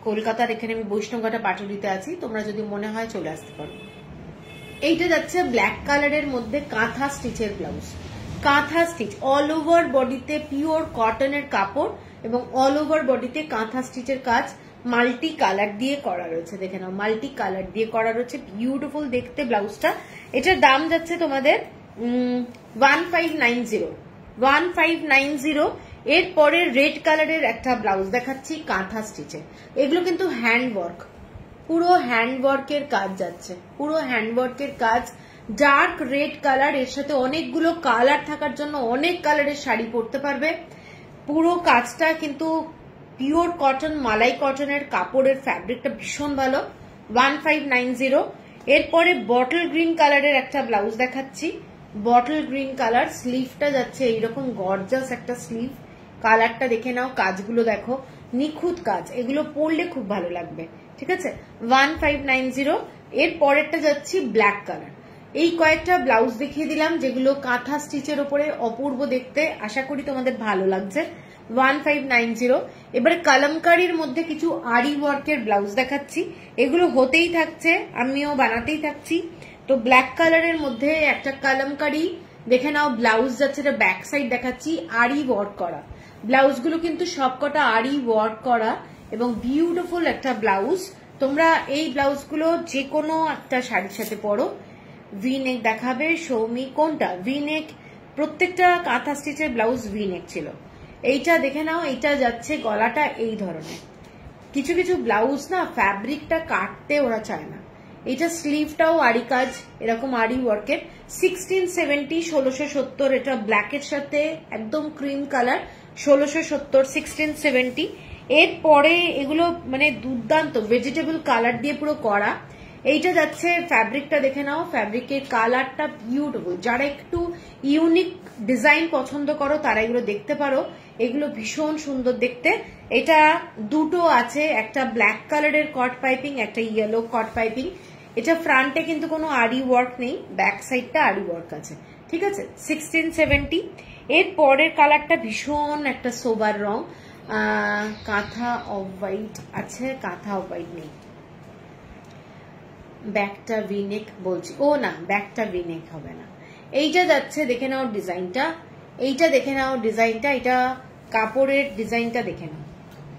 কলকাতার এখানে আমি বৈষ্ণবঘাটা পাটুরিতে আছি, তোমরা যদি মনে হয় চলে আসতে পারো। এইটা যাচ্ছে ব্ল্যাক কালারের মধ্যে কাঁথা স্টিচের ব্লাউজ, কাঁথা স্টিচ অল ওভার বডিতে, পিওর কটনের কাপড় এবং অল ওভার বডিতে কাঁথা স্টিচের কাজ, মাল্টি কালার দিয়ে করা রয়েছে। দেখে নাও, মাল্টি কালার দিয়ে করা রয়েছে, বিউটিফুল দেখতে ব্লাউজটা। এটার দাম যাচ্ছে তোমাদের 1590। এরপরে রেড কালারের একটা ব্লাউজ দেখাচ্ছি কাঁথা স্টিচে, এগুলো কিন্তু হ্যান্ডওয়ার্ক, পুরো হ্যান্ডওয়ার্কের কাজ যাচ্ছে, পুরো হ্যান্ডওয়ার্কের কাজ, ডার্ক রেড কালার, এর সাথে অনেকগুলো কালার থাকার জন্য অনেক কালারের শাড়ি পরতে পারবে। পুরো কাজটা কিন্তু পিওর কটন, মালাই কটনের কাপড়ের, ফ্যাব্রিকটা ভীষণ ভালো, 1590। এরপরে বটল গ্রিন কালারের একটা ব্লাউজ দেখাচ্ছি, বটল গ্রিন কালার, স্লিভটা যাচ্ছে এইরকম গর্জাস একটা স্লিভ, কালারটা দেখে নাও, কাজগুলো দেখো, নিখুঁত কাজ, এগুলো পরলে খুব ভালো লাগবে। ঠিক আছে, 1590। এর পরেরটা যাচ্ছি ব্ল্যাক কালার। এই কয়েকটা ব্লাউজ দেখিয়ে দিলাম যেগুলো কাঁথা স্টিচের উপরে অপূর্ব দেখতে, আশা করি তোমাদের ভালো লাগছে, 1590। এবারে কালামকারীর মধ্যে কিছু আরি ওয়ার্কের ব্লাউজ দেখাচ্ছি, এগুলো হতেই থাকছে, আমিও বানাতেই থাকছি। তো ব্ল্যাক কালারের মধ্যে একটা কালামকারী দেখে নাও ব্লাউজ যাচ্ছে, এটা ব্যাক সাইড দেখাচ্ছি, আরি ওয়ার্ক করা ব্লাউজগুলো কিন্তু সবকটা আরি ওয়ার্ক করা এবং বিউটিফুল একটা ব্লাউজ। তোমরা এই ব্লাউজগুলো যে কোনো একটা শাড়ির সাথে পরো। ভি নেক দেখাবে সৌমি, কোনটা ভি নেক? প্রত্যেকটা কাঁথা স্টিচের ব্লাউজ ভি নেক ছিল। এইটা দেখে নাও, এইটা যাচ্ছে গলাটা এই ধরনের। কিছু কিছু ব্লাউজ না ফ্যাব্রিকটা কাটতে ওরা চায় না। এইটা স্লিভটাও আরি কাজ, এরকম আরি ওয়ার্কের, 1670, 1670। এটা ব্ল্যাকের সাথে একদম ক্রিম কালার, 1670, 1670। এরপরে এগুলো মানে দুর্দান্ত ভেজিটেবল কালার দিয়ে পুরো করা। এইটা যাচ্ছে, ফ্যাব্রিকটা দেখে নাও, ফ্যাব্রিকের কালারটা বিউটিফুল। যারা একটু ইউনিক ডিজাইন পছন্দ করো তারা এগুলো দেখতে পারো, এগুলো ভীষণ সুন্দর দেখতে। এটা দুটো আছে, একটা ব্ল্যাক কালারের কট পাইপিং, একটা ইয়েলো কট পাইপিং। এটা ফ্রন্টে কিন্তু কোনো আরি ওয়ার্ক নেই, ব্যাক সাইডটা আরি ওয়ার্ক আছে। ঠিক আছে, 1670। এর পরের কালারটা ভীষণ একটা সোবার রং, কাঁথা অফ হোয়াইট আছে, কাঁথা অফ হোয়াইট নেই, ব্যাকটা ভিনেক বলছি, ও না ব্যাকটা ভিনেক হবে না। এইটা যাচ্ছে, দেখে নাও ডিজাইনটা, এইটা দেখে নাও ডিজাইনটা, এটা কাপড়ের ডিজাইনটা দেখে নাও।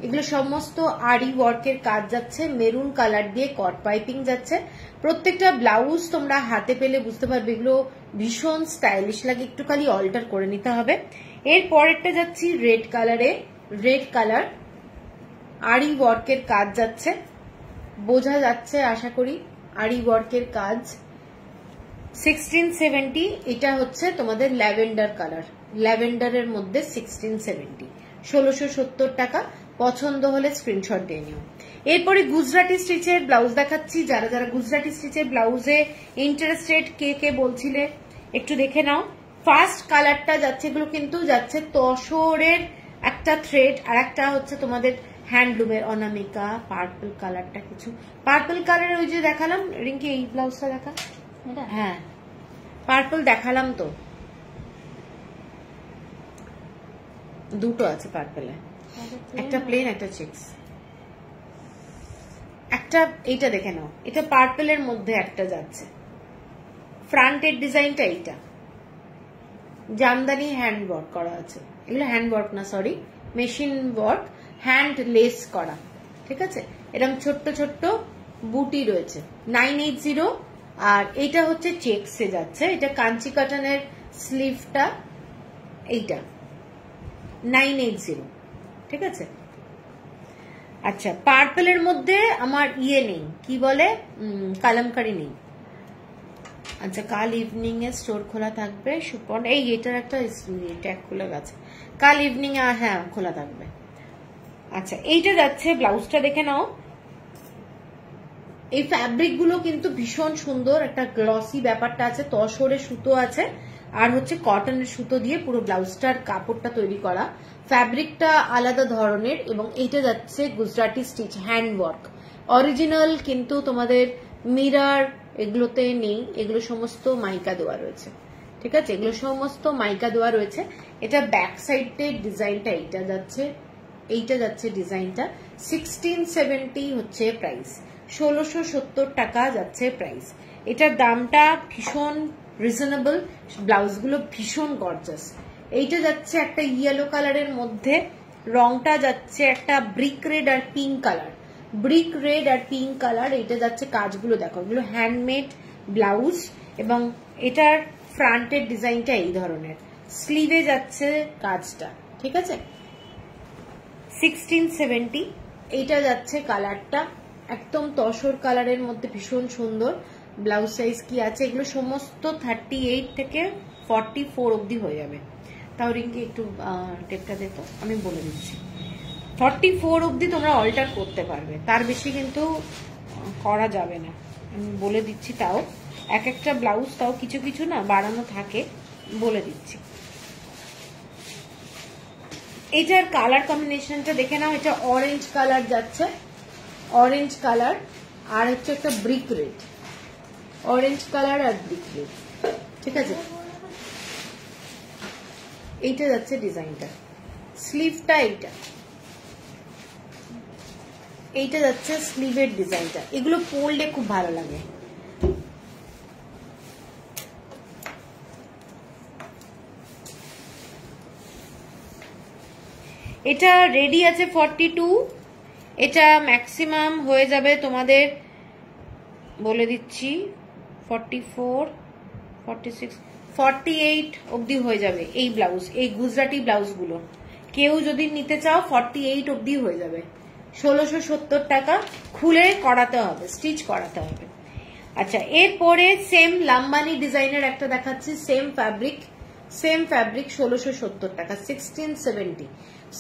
এগুলো সমস্ত আরি ওয়ার্কের কাজ যাচ্ছে, মেরুন কালার দিয়ে কট পাইপিং যাচ্ছে। প্রত্যেকটা ব্লাউজ তোমরা হাতে পেলে বুঝতে পারবে এগুলো ভীষণ স্টাইলিশ লাগে, একটু খালি অল্টার করে নিতে হবে। এর পরেরটা যাচ্ছি রেড কালারে, রেড কালার আরি ওয়ার্কের কাজ যাচ্ছে, বোঝা যাচ্ছে আশা করি আরি ওয়ার্কের কাজ, 1670 এটা হচ্ছে তোমাদের ল্যাভেন্ডার কালার, ল্যাভেন্ডারের মধ্যে 1670, 1670 টাকা। পছন্দ হলে স্ক্রিনশট দিয়ে নিও। এরপরে গুজরাটি স্টিচের ব্লাউজ দেখাচ্ছি। যারা যারা গুজরাটি স্টিচের ব্লাউজে ইন্টারেস্টেড কে কে বলছিলে একটু দেখে নাও। ফার্স্ট কালারটা যাচ্ছে, এগুলো কিন্তু যাচ্ছে তসরের একটা থ্রেড, আর একটা হচ্ছে তোমাদের হ্যান্ডলুমের অনামিকা। পার্পল কালারটা কিছু পার্পল কালারের ওই যে দেখালাম রিঙ্কি, এই ব্লাউজটা দেখা, হ্যাঁ পার্পল দেখালাম তো, দুটো আছে পার্পলে, একটা প্লেন একটা চেক্স। একটা এইটা দেখে নাও, এটা পার্পলের মধ্যে একটা যাচ্ছে, ফ্রন্টের ডিজাইনটা এইটা, জামদানি হ্যান্ড ওয়ার্ক করা আছে। এগুলো হ্যান্ড ওয়ার্ক না, sorry machine work, hand less করা, ঠিক আছে। এরকম ছোট্ট ছোট্ট বুটি রয়েছে, 980। আর এইটা হচ্ছে চেক্সে যাচ্ছে, এটা কাঞ্চি কটনের স্লিভটা, এইটা 980, ঠিক আছে। আচ্ছা, পার্পলের মধ্যে আমার ইয়ে নেই, কি বলে, কালামকারি নেই। আচ্ছা, কাল ইভিনিং এ স্টোর খোলা থাকবে সুপর্ণ, এই এটার একটা ট্যাগ খোলা গেছে, কাল ইভিনিং এ হ্যাঁ খোলা থাকবে। আচ্ছা, এইটা যাচ্ছে, ব্লাউজটা দেখে নাও। এই ফ্যাব্রিক গুলো কিন্তু ভীষণ সুন্দর, একটা গ্লসি ব্যাপারটা আছে, তসরে সুতো আছে, আর হচ্ছে কটনের সুতো দিয়ে পুরো ব্লাউজটার কাপড়টা তৈরি করা। ফ্যাব্রিকটা আলাদা ধরনের, এবং এইটা যাচ্ছে Gujarati stitch hand work, original কিন্তু তোমাদের মিরার এগুলোতে নেই, এগুলো সমস্ত মাইকা দেওয়া রয়েছে, ঠিক আছে, এগুলো সমস্ত মাইকা দেওয়া রয়েছে। এটা ব্যাক সাইডের ডিজাইনটা এইটা যাচ্ছে, এইটা যাচ্ছে ডিজাইনটা। 1670 হচ্ছে প্রাইস, 1670 টাকা যাচ্ছে প্রাইস। এটার দামটা ভীষণ রিজনেবল, ব্লাউজগুলো ভীষণ গর্জাস। এইটা যাচ্ছে একটা ইয়েলো কালারের মধ্যে, রংটা যাচ্ছে একটা ব্রিক রেড আর পিঙ্ক কালার, ব্রিক রেড আর পিঙ্ক কালার। এইটা যাচ্ছে, কাজগুলো দেখো, এগুলো হ্যান্ডমেড ব্লাউজ, এবং এটার ফ্রন্টের ডিজাইনটা এই ধরনের, স্লিভে যাচ্ছে কাজটা, ঠিক আছে। 1670 এইটা যাচ্ছে, কালারটা একদম তসর কালারের মধ্যে ভীষণ সুন্দর। ব্লাউজ সাইজ কি আছে, এগুলো সমস্ত 38 থেকে 44 অবধি হয়ে যাবে। তাও রিঙ্কি একটু টেপটা দিত, আমি বলে দিচ্ছি, 44 অবধি তোমরা অল্টার করতে পারবে, তার বেশি কিন্তু করা যাবে না, আমি বলে দিচ্ছি। তাও এক একটা ব্লাউজ তাও কিছু কিছু না বাড়ানো থাকে, বলে দিচ্ছি। এটার কালার কম্বিনেশনটা দেখে নাও, এটা অরেঞ্জ কালার যাচ্ছে, অরেঞ্জ কালার, আর হচ্ছে একটা ব্রিক রেড, অরেঞ্জ কালার আর ব্রিক রেড, ঠিক আছে। এইটা যাচ্ছে ডিজাইনটা, স্লিভটা এইটা, এইটা যাচ্ছে স্লিভের ডিজাইনটা। এগুলো পরলে খুব ভালো লাগে। এটা রেডি আছে 42, এটা ম্যাক্সিমাম হয়ে যাবে তোমাদের, বলে দিচ্ছি 44, 46, 48 অবধি হয়ে যাবে এই ব্লাউজ, এই গুজরাটি ব্লাউজগুলো কেউ যদি নিতে চাও 48 অবধি হয়ে যাবে। 1670 টাকা, খুলে করাতে হবে, স্টিচ করাতে হবে। আচ্ছা, এরপরে সেম লাম্বানি ডিজাইনের একটা দেখাচ্ছি, সেম ফ্যাব্রিক 1670 টাকা, 1670।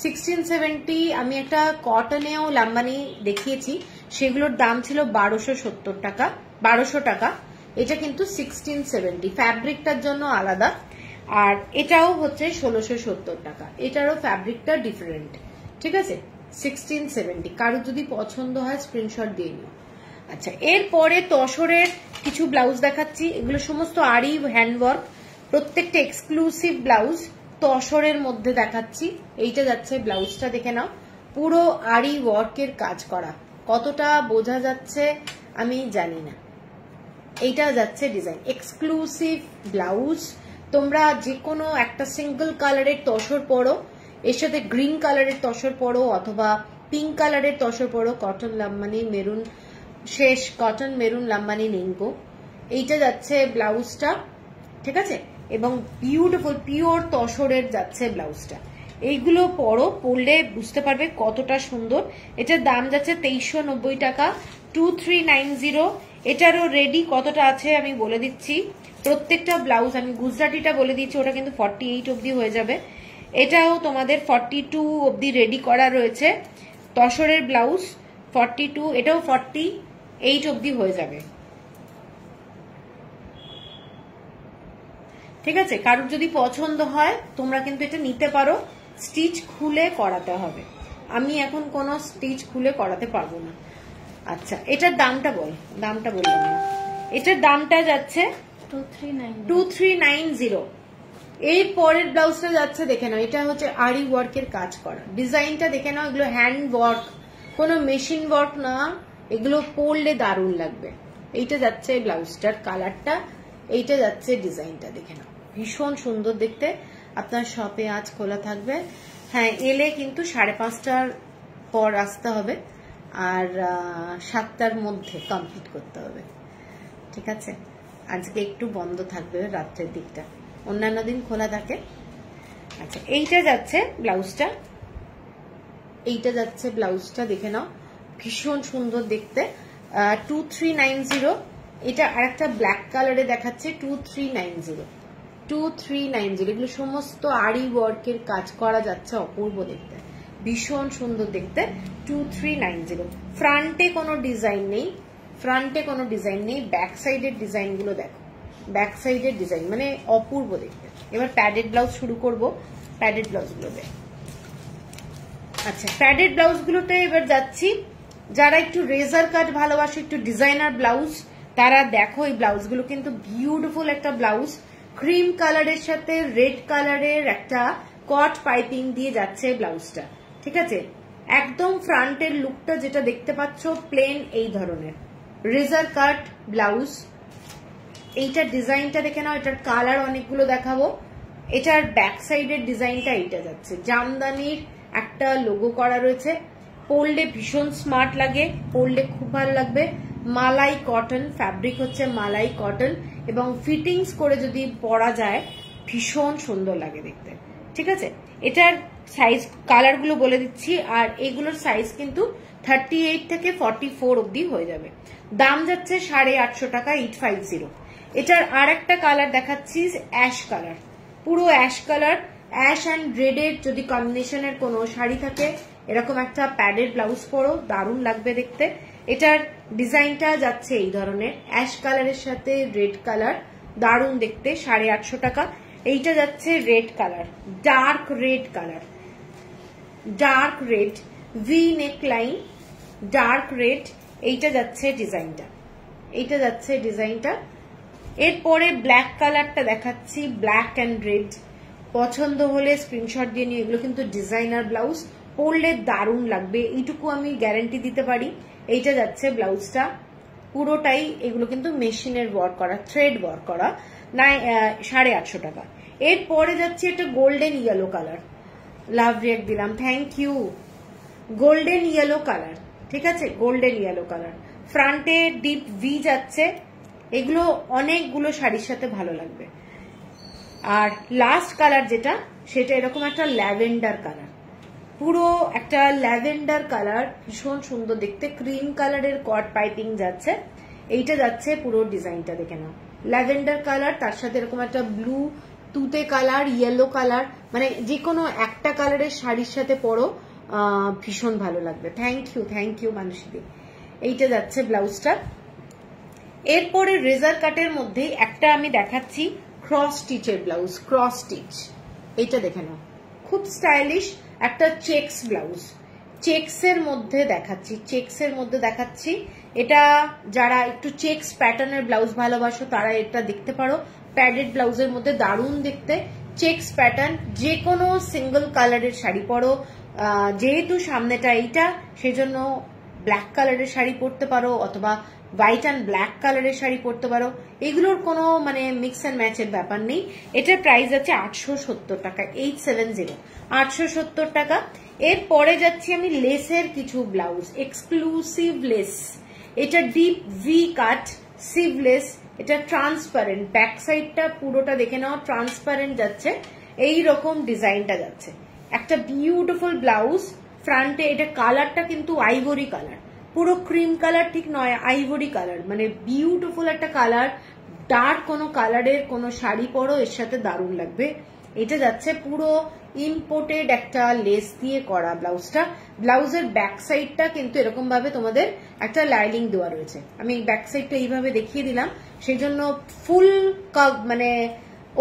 1670 আমি একটা কটনেও লাম্বানি দেখিয়েছি, সেগুলোর দাম ছিল 1270 টাকা, 1200 টাকা। এটা কিন্তু 1670, ফ্যাব্রিকটার জন্য আলাদা, আর এটাও হচ্ছে 1670 টাকা, এটারও ফ্যাব্রিকটা ডিফারেন্ট, ঠিক আছে। 1670, কারো যদি পছন্দ হয় স্ক্রিনশট দিয়ে নিও। আচ্ছা, এরপরে তসরের কিছু ব্লাউজ দেখাচ্ছি, এগুলো সমস্ত আরি হ্যান্ডওয়ার্ক, প্রত্যেকটা এক্সক্লুসিভ ব্লাউজ তসরের মধ্যে দেখাচ্ছি। এইটা যাচ্ছে ব্লাউজটা দেখে নাও, পুরো আরি ওয়ার্কের কাজ করা, কতটা বোঝা যাচ্ছে আমি জানি না। এইটা যাচ্ছে ডিজাইন, এক্সক্লুসিভ ব্লাউজ। তোমরা যে কোনো একটা সিঙ্গেল কালারের তসর পরো, এর সাথে গ্রিন কালারের তসর পরো অথবা পিঙ্ক কালারের তসর পরো, কটন লাম্বানি মেরুন, শেষ কটন মেরুন লাম্বানি নিঙ্গো। এইটা যাচ্ছে ব্লাউজটা, ঠিক আছে, এবং বিউটিফুল পিওর তসরের যাচ্ছে ব্লাউজটা। এইগুলো পরলে বুঝতে পারবে কতটা সুন্দর। এটার দাম যাচ্ছে 2390 টাকা, 2390। এটারও রেডি কতটা আছে আমি বলে দিচ্ছি। প্রত্যেকটা ব্লাউজ আমি গুজরাটিটা বলে দিচ্ছি, ওটা কিন্তু 48 অবধি হয়ে যাবে। এটাও তোমাদের 42 অবধি রেডি করা রয়েছে। তসরের ব্লাউজ 42, এটাও 48 অবধি হয়ে যাবে। ঠিক আছে, কারোর যদি পছন্দ হয় তোমরা কিন্তু এটা নিতে পারো। স্টিচ খুলে করাতে হবে, আমি এখন কোনো স্টিচ খুলে করাতে পারবো না। আচ্ছা, এটার দামটা বললাম না। এটার দামটা যাচ্ছে 2390। এই পরের ব্লাউজটা যাচ্ছে, দেখে নাও, এটা হচ্ছে আরি ওয়ার্কের কাজ করা। ডিজাইনটা দেখে নাও, এগুলো হ্যান্ড ওয়ার্ক, কোনো মেশিন ওয়ার্ক না, এগুলো পরলে দারুণ লাগবে। এইটা যাচ্ছে ব্লাউজটার কালারটা, এইটা যাচ্ছে ডিজাইনটা, দেখে নাও, ভীষণ সুন্দর দেখতে। আপনার শপে আজ খোলা থাকবে। হ্যাঁ, এলে কিন্তু 5:30টার পর আসতে হবে, আর 7টার মধ্যে কমপ্লিট করতে হবে। ঠিক আছে, আজকে একটু বন্ধ থাকবে রাত্রের দিকটা, অন্যান্য দিন খোলা থাকে। আচ্ছা, এইটা যাচ্ছে ব্লাউজটা, এইটা যাচ্ছে ব্লাউজটা, দেখে নাও, ভীষণ সুন্দর দেখতে। 2390। এটা আরেকটা ব্ল্যাক কালারে দেখাচ্ছে 2390। এগুলো সমস্ত আরি ওয়ার্কের কাজ করা যাচ্ছে, অপূর্ব দেখতে, ভীষণ সুন্দর দেখতে। 2390। ফ্রন্টে কোনো ডিজাইন নেই, ব্যাক সাইডের ডিজাইন গুলো দেখো, ব্যাক সাইডের ডিজাইন মানে অপূর্ব দেখতে। এবার প্যাডেড ব্লাউজ শুরু করব, প্যাডেড ব্লাউজ গুলো দেখ। আচ্ছা, প্যাডেড ব্লাউজ গুলোতে এবার যাচ্ছি। যারা একটু রেজার কাট ভালোবাসে, একটু ডিজাইনার ব্লাউজ, তারা দেখো এই ব্লাউজগুলো কিন্তু বিউটিফুল একটা ব্লাউজ। ক্রিম কালারের সাথে রেড কালারের একটা কট পাইপিং দিয়ে যাচ্ছে ব্লাউজটা। ঠিক আছে, একদম ফ্রন্টের লুকটা যেটা দেখতে পাচ্ছ প্লেন এই ধরনের রেজার কাট ব্লাউজ। এইটার ডিজাইনটা দেখে নাও, এটার কালার অনেকগুলো দেখাবো। এটার ব্যাক সাইডের ডিজাইনটা এইটা যাচ্ছে, জামদানির একটা লোগো করা রয়েছে। পরলে ভীষণ স্মার্ট লাগে, পরলে খুব ভালো লাগবে। মালাই কটন ফ্যাব্রিক হচ্ছে, মালাই কটন, এবং ফিটিংস করে যদি পরা যায় ভীষণ সুন্দর লাগে দেখতে। ঠিক আছে, এটার সাইজ কালার গুলো বলে দিচ্ছি, আর এগুলোর সাইজ কিন্তু 38 থেকে 44 অব্দি হয়ে যাবে। দাম যাচ্ছে 850 টাকা, 850। এটার আর একটা কালার দেখাচ্ছি, অ্যাশ কালার, পুরো অ্যাশ কালার। অ্যাশ অ্যান্ড রেডের যদি কম্বিনেশনের কোনো শাড়ি থাকে, এরকম একটা প্যাডেড ব্লাউজ পরো, দারুণ লাগবে দেখতে। এটার ডিজাইনটা যাচ্ছে এই ধরনের, অ্যাশ কালারের সাথে রেড কালার, দারুণ দেখতে, 850 টাকা। এইটা যাচ্ছে red colour, dark red colour, dark red, V নেক লাইন, ডার্ক রেড। এইটা যাচ্ছে ডিজাইনটা, এইটা যাচ্ছে ডিজাইনটা। এরপরে ব্ল্যাক কালারটা দেখাচ্ছি, ব্ল্যাক অ্যান্ড রেড। পছন্দ হলে স্ক্রিনশট দিয়ে নিয়ে, এগুলো কিন্তু ডিজাইনার ব্লাউজ, পরলে দারুণ লাগবে, এইটুকু আমি গ্যারান্টি দিতে পারি। এইটা যাচ্ছে ব্লাউজটা, পুরোটাই এগুলো কিন্তু মেশিনের ওয়ার্ক করা, থ্রেড ওয়ার্ক করা, না 850 টাকা। এরপরে যাচ্ছে একটা golden yellow colour, love react দিলাম, thank you. Golden yellow colour, ঠিক আছে, গোল্ডেন ইয়েলো কালার, ফ্রন্টে ডিপ ভি যাচ্ছে। এগুলো অনেকগুলো শাড়ির সাথে ভালো লাগবে। আর লাস্ট কালার যেটা, সেটা এরকম একটা ল্যাভেন্ডার কালার, পুরো একটা ল্যাভেন্ডার কালার, ভীষণ সুন্দর দেখতে। ক্রিম কালারের কট পাইপিং যাচ্ছে, এইটা যাচ্ছে পুরো ডিজাইনটা দেখে নাও, ল্যাভেন্ডার কালার, তার সাথে এরকম একটা ব্লু তুতে কালার, ইয়েলো কালার, মানে যে কোনো একটা কালারের শাড়ির সাথে পরো, ভীষণ ভালো লাগবে। থ্যাংক ইউ মানুষদি। এইটা যাচ্ছে ব্লাউজটা। এরপরে রেজার কাটের মধ্যেই একটা আমি দেখাচ্ছি ক্রস স্টিচের ব্লাউজ, ক্রস স্টিচ। এইটা দেখে নাও, খুব স্টাইলিশ একটা চেক্স ব্লাউজ, চেক্সের মধ্যে দেখাচ্ছি, এটা যারা একটু চেক্স প্যাটার্নের ব্লাউজ ভালোবাসো তারা এটা দেখতে পারো। প্যাডেড ব্লাউজের মধ্যে দারুণ দেখতে, চেক্স প্যাটার্ন, যে কোনো সিঙ্গল কালারের শাড়ি পরো। যেহেতু সামনেটা এইটা, সেজন্য ব্ল্যাক কালারের শাড়ি পরতে পারো, অথবা হোয়াইট অ্যান্ড ব্ল্যাক কালারের শাড়ি পরতে পারো। এগুলোর কোনো মানে মিক্স অ্যান্ড ম্যাচের ব্যাপার নেই। এটার প্রাইস আছে 870 টাকা, 870, 870 টাকা। এরপরে যাচ্ছি আমি লেসের কিছু ব্লাউজ, এক্সক্লুসিভ লেস। এটা ডিপ ভি কাট সিভলেস, এটা ট্রান্সপারেন্ট, ব্যাক সাইডটা পুরোটা দেখে নাও ট্রান্সপারেন্ট যাচ্ছে, এই রকম ডিজাইনটা যাচ্ছে। একটা বিউটিফুল ব্লাউজ, ফ্রন্টে এটা কালারটা কিন্তু আইভরি কালার, পুরো ক্রিম কালার ঠিক নয়, আইভরি কালার, মানে বিউটিফুল একটা কালার। ডার্ক কোনো কালারের কোনো শাড়ি পরো এর সাথে দারুণ লাগবে। এটা যাচ্ছে পুরো ইম্পোর্টেড একটা লেস দিয়ে করা ব্লাউজটা। ব্লাউজের ব্যাক সাইডটা কিন্তু এরকম ভাবে তোমাদের একটা লাইনিং দেওয়া রয়েছে। আমি ব্যাক সাইডটা এইভাবে দেখিয়ে দিলাম, সেই জন্য ফুল মানে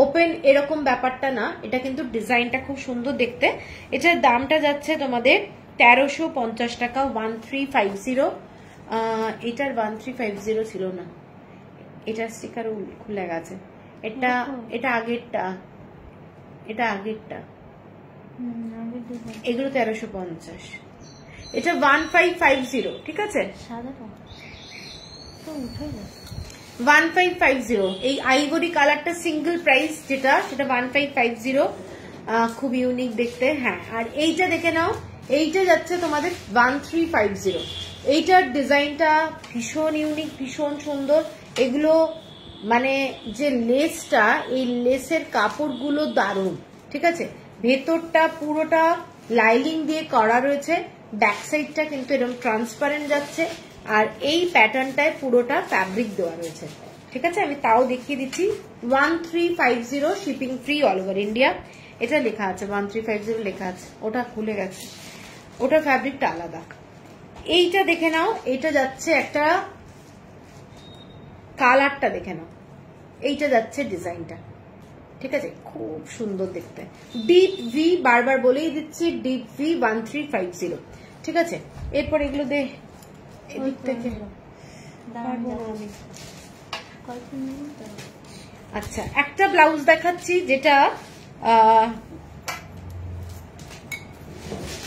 ওপেন এরকম ব্যাপারটা না, এটা কিন্তু ডিজাইনটা খুব সুন্দর দেখতে। এটার দামটা যাচ্ছে তোমাদের 1350 টাকা, 1350। এটার 1350 ছিল না, এটার স্টিকার খুলে গেছে। এটা আগেরটা, এটা আগেরটা, এগুলো 1350, এটা 1550। ঠিক আছে, 1550। এই আইভরি কালারটা সিঙ্গেল প্রাইস যেটা, সেটা 1550, খুব ইউনিক দেখতে। হ্যাঁ, আর এইটা দেখে নাও, এইটা যাচ্ছে তোমাদের 1350। এইটার ডিজাইনটা ভীষণ ইউনিক, ভীষণ সুন্দর। এগুলো মানে যে লেসটা, এই লেসের কাপড়গুলো দারুণ। ঠিক আছে, ভেতরটা পুরোটা লাইনিং দিয়ে করা রয়েছে, ব্যাক সাইডটা কিন্তু এরকম ট্রান্সপারেন্ট যাচ্ছে, আর এই প্যাটার্নটায় পুরোটা ফ্যাব্রিক দেওয়া রয়েছে। ঠিক আছে, আমি তাও দেখিয়ে দিচ্ছি। 1350, shipping free all over India. এটা লেখা আছে 1350 লেখা আছে, ওটা খুলে গেছে, ওটার ফ্যাব্রিকটা আলাদা। এইটা দেখে নাও, এটা যাচ্ছে একটা কালারটা দেখে নাও, এইটা যাচ্ছে ডিজাইনটা। ঠিক আছে, খুব সুন্দর দেখতে। ডিপ ভি, বারবার বলেই দিচ্ছি, ডিপ ভি 1350। ঠিক আছে, এরপর এগুলো দে এদিক থেকে। আচ্ছা, একটা ব্লাউজ দেখাচ্ছি যেটা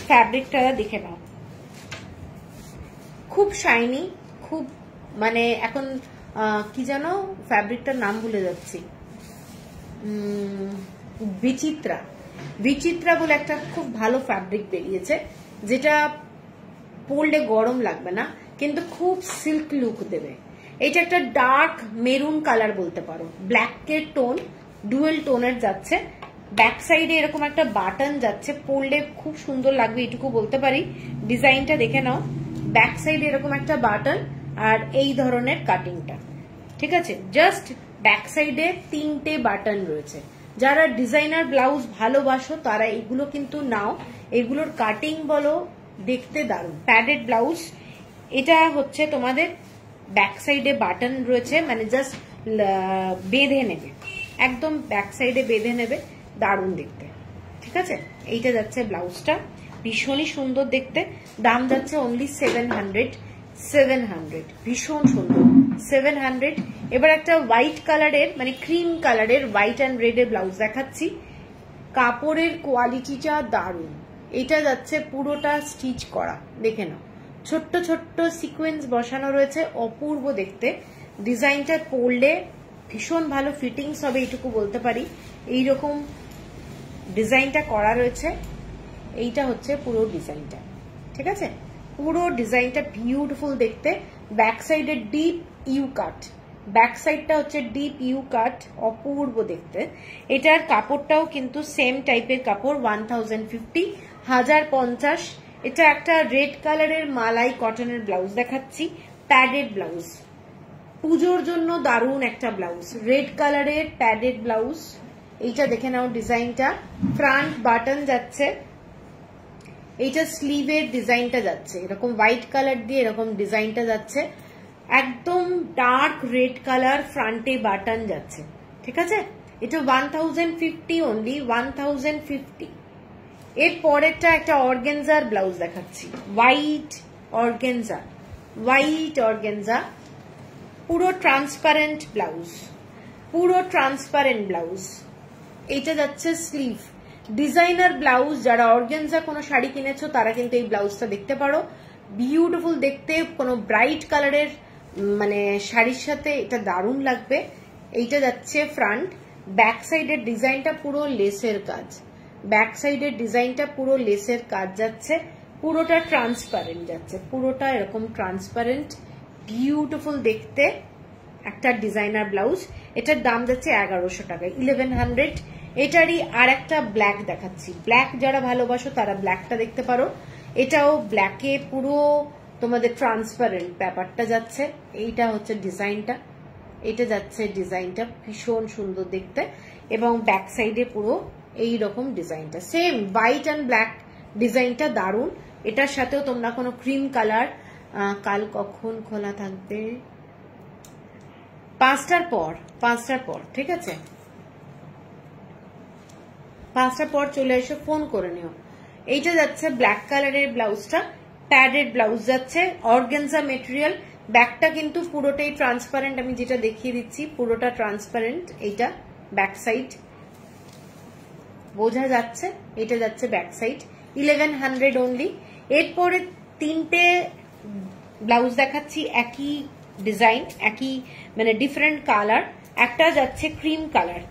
ফ্যাব্রিকটা দেখে নাও, খুব শাইনি, খুব মানে এখন কি জানো ফ্যাব্রিকটার নাম ভুলে যাচ্ছি, বিচিত্রা, বিচিত্রা বলে একটা খুব ভালো ফ্যাব্রিক বেরিয়েছে, যেটা পরলে গরম লাগবে না, কিন্তু খুব সিল্ক লুক দেবে। এটা একটা ডার্ক মেরুন কালার বলতে পারো, ব্ল্যাকের টোন, ডুয়েল টোনের যাচ্ছে। ব্যাক সাইডে এরকম একটা বাটন যাচ্ছে, পরলে খুব সুন্দর লাগবে, এটুকু বলতে পারি। ডিজাইনটা দেখে নাও, ব্যাক সাইডে এরকম একটা বাটন আর এই ধরনের কাটিংটা। ঠিক আছে, জাস্ট ব্যাক সাইডে 3টে বাটন রয়েছে। যারা ডিজাইনার ব্লাউজ ভালোবাসো তারা এগুলো কিন্তু নাও, এগুলোর কাটিং বলো দেখতে দারুণ। প্যাডেড ব্লাউজ, এটা হচ্ছে তোমাদের ব্যাক সাইডে বাটন রয়েছে, মানে জাস্ট বেঁধে নেবে, একদম ব্যাক সাইডে বেঁধে নেবে, দারুণ দেখতে। ঠিক আছে, এইটা যাচ্ছে ব্লাউজটা, ভীষণই সুন্দর দেখতে। দাম যাচ্ছে অনলি 700, ভীষণ সুন্দর, 700। এবার একটা হোয়াইট কালারের, মানে ক্রিম কালারের হোয়াইট অ্যান্ড রেড এর ব্লাউজ দেখাচ্ছি। কাপড়ের কোয়ালিটিটা দারুণ। এটা যাচ্ছে পুরোটা স্টিচ করা, দেখে নাও, ছোট্ট ছোট্ট সিকোয়েন্স বসানো রয়েছে, অপূর্ব দেখতে। ডিজাইনটা পরলে ভীষণ ভালো ফিটিংস হবে, এইটুকু বলতে পারি। এইরকম ডিজাইনটা করা রয়েছে, এইটা হচ্ছে পুরো ডিজাইনটা। ঠিক আছে, পুরো ডিজাইনটা বিউটিফুল দেখতে। ব্যাক সাইডে ডিপ ইউ কাট, ব্যাক সাইডটা হচ্ছে ডিপ ইউ কাট, অপূর্ব দেখতে। এটার কাপড়টাও কিন্তু সেম টাইপের কাপড়, 1050, 1050। এটা একটা রেড কালারের মালাই কটনের ব্লাউজ দেখাচ্ছি, প্যাডেড ব্লাউজ, পুজোর জন্য দারুণ একটা ব্লাউজ, রেড কালারের প্যাডেড ব্লাউজ। এইটা দেখে নাও ডিজাইনটা, ফ্রন্ট বাটন যাচ্ছে, এইটা স্লিভের ডিজাইনটা যাচ্ছে এরকম হোয়াইট কালার দিয়ে, এরকম ডিজাইনটা যাচ্ছে, একদম ডার্ক রেড কালার, ফ্রন্টে বাটন যাচ্ছে। ঠিক আছে, এটা 1050 অনলি, 1050। এর পরেরটা একটা অর্গেনজার ব্লাউজ দেখাচ্ছি, হোয়াইট অর্গেনজা, হোয়াইট অর্গেনজা, পুরো ট্রান্সপারেন্ট ব্লাউজ, পুরো ট্রান্সপারেন্ট ব্লাউজ। এইটা যাচ্ছে স্লিভ। ডিজাইনার ব্লাউজ, যারা অর্গেনজা কোনো শাড়ি কিনেছো তারা কিন্তু এই ব্লাউজটা দেখতে পারো, বিউটিফুল দেখতে, কোনো ব্রাইট কালারের মানে শাড়ির সাথে এটা দারুণ লাগবে। এইটা যাচ্ছে ফ্রন্ট, ব্যাক সাইডের ডিজাইনটা পুরো লেসের কাজ, ব্যাক সাইডের ডিজাইনটা পুরো লেসের কাজ যাচ্ছে, পুরোটা ট্রান্সপারেন্ট যাচ্ছে, পুরোটা এরকম ট্রান্সপারেন্ট, বিউটিফুল দেখতে একটা ডিজাইনার ব্লাউজ। এটার দাম যাচ্ছে 1100 টাকা, 1100। এটারই আর একটা ব্ল্যাক দেখাচ্ছি, ব্ল্যাক যারা ভালোবাসো তারা ব্ল্যাকটা দেখতে পারো। এটাও ব্ল্যাকে পুরো তোমাদের ট্রান্সপারেন্ট ব্যাপারটা যাচ্ছে। এইটা হচ্ছে ডিজাইনটা, এটা যাচ্ছে ডিজাইনটা, ভীষণ সুন্দর দেখতে। এবং ব্যাক সাইডে পুরো এইরকম ডিজাইনটা সেম হোয়াইট অ্যান্ড ব্ল্যাক ডিজাইনটা দারুণ। এটার সাথেও তোমরা কোনো ক্রিম কালার, কাল কখন খোলা থাকবে? 5টার পর, ঠিক আছে, 5টার পর চলে এসে ফোন করে নিও। এইটা যাচ্ছে ব্ল্যাক কালারের ব্লাউজটা, প্যাডেড ব্লাউজ যাচ্ছে, অর্গানজা মেটেরিয়াল। ব্যাকটা কিন্তু পুরোটাই ট্রান্সপারেন্ট, আমি যেটা দেখিয়ে দিচ্ছি পুরোটা ট্রান্সপারেন্ট। এইটা ব্যাক সাইড বোঝা যাচ্ছে, এটা যাচ্ছে ব্যাক সাইড। 1100 অনলি। এরপরে 3টে ব্লাউজ দেখাচ্ছি, একই ডিজাইন, একই মানে ডিফারেন্ট কালার। একটা যাচ্ছে ক্রিম কালার,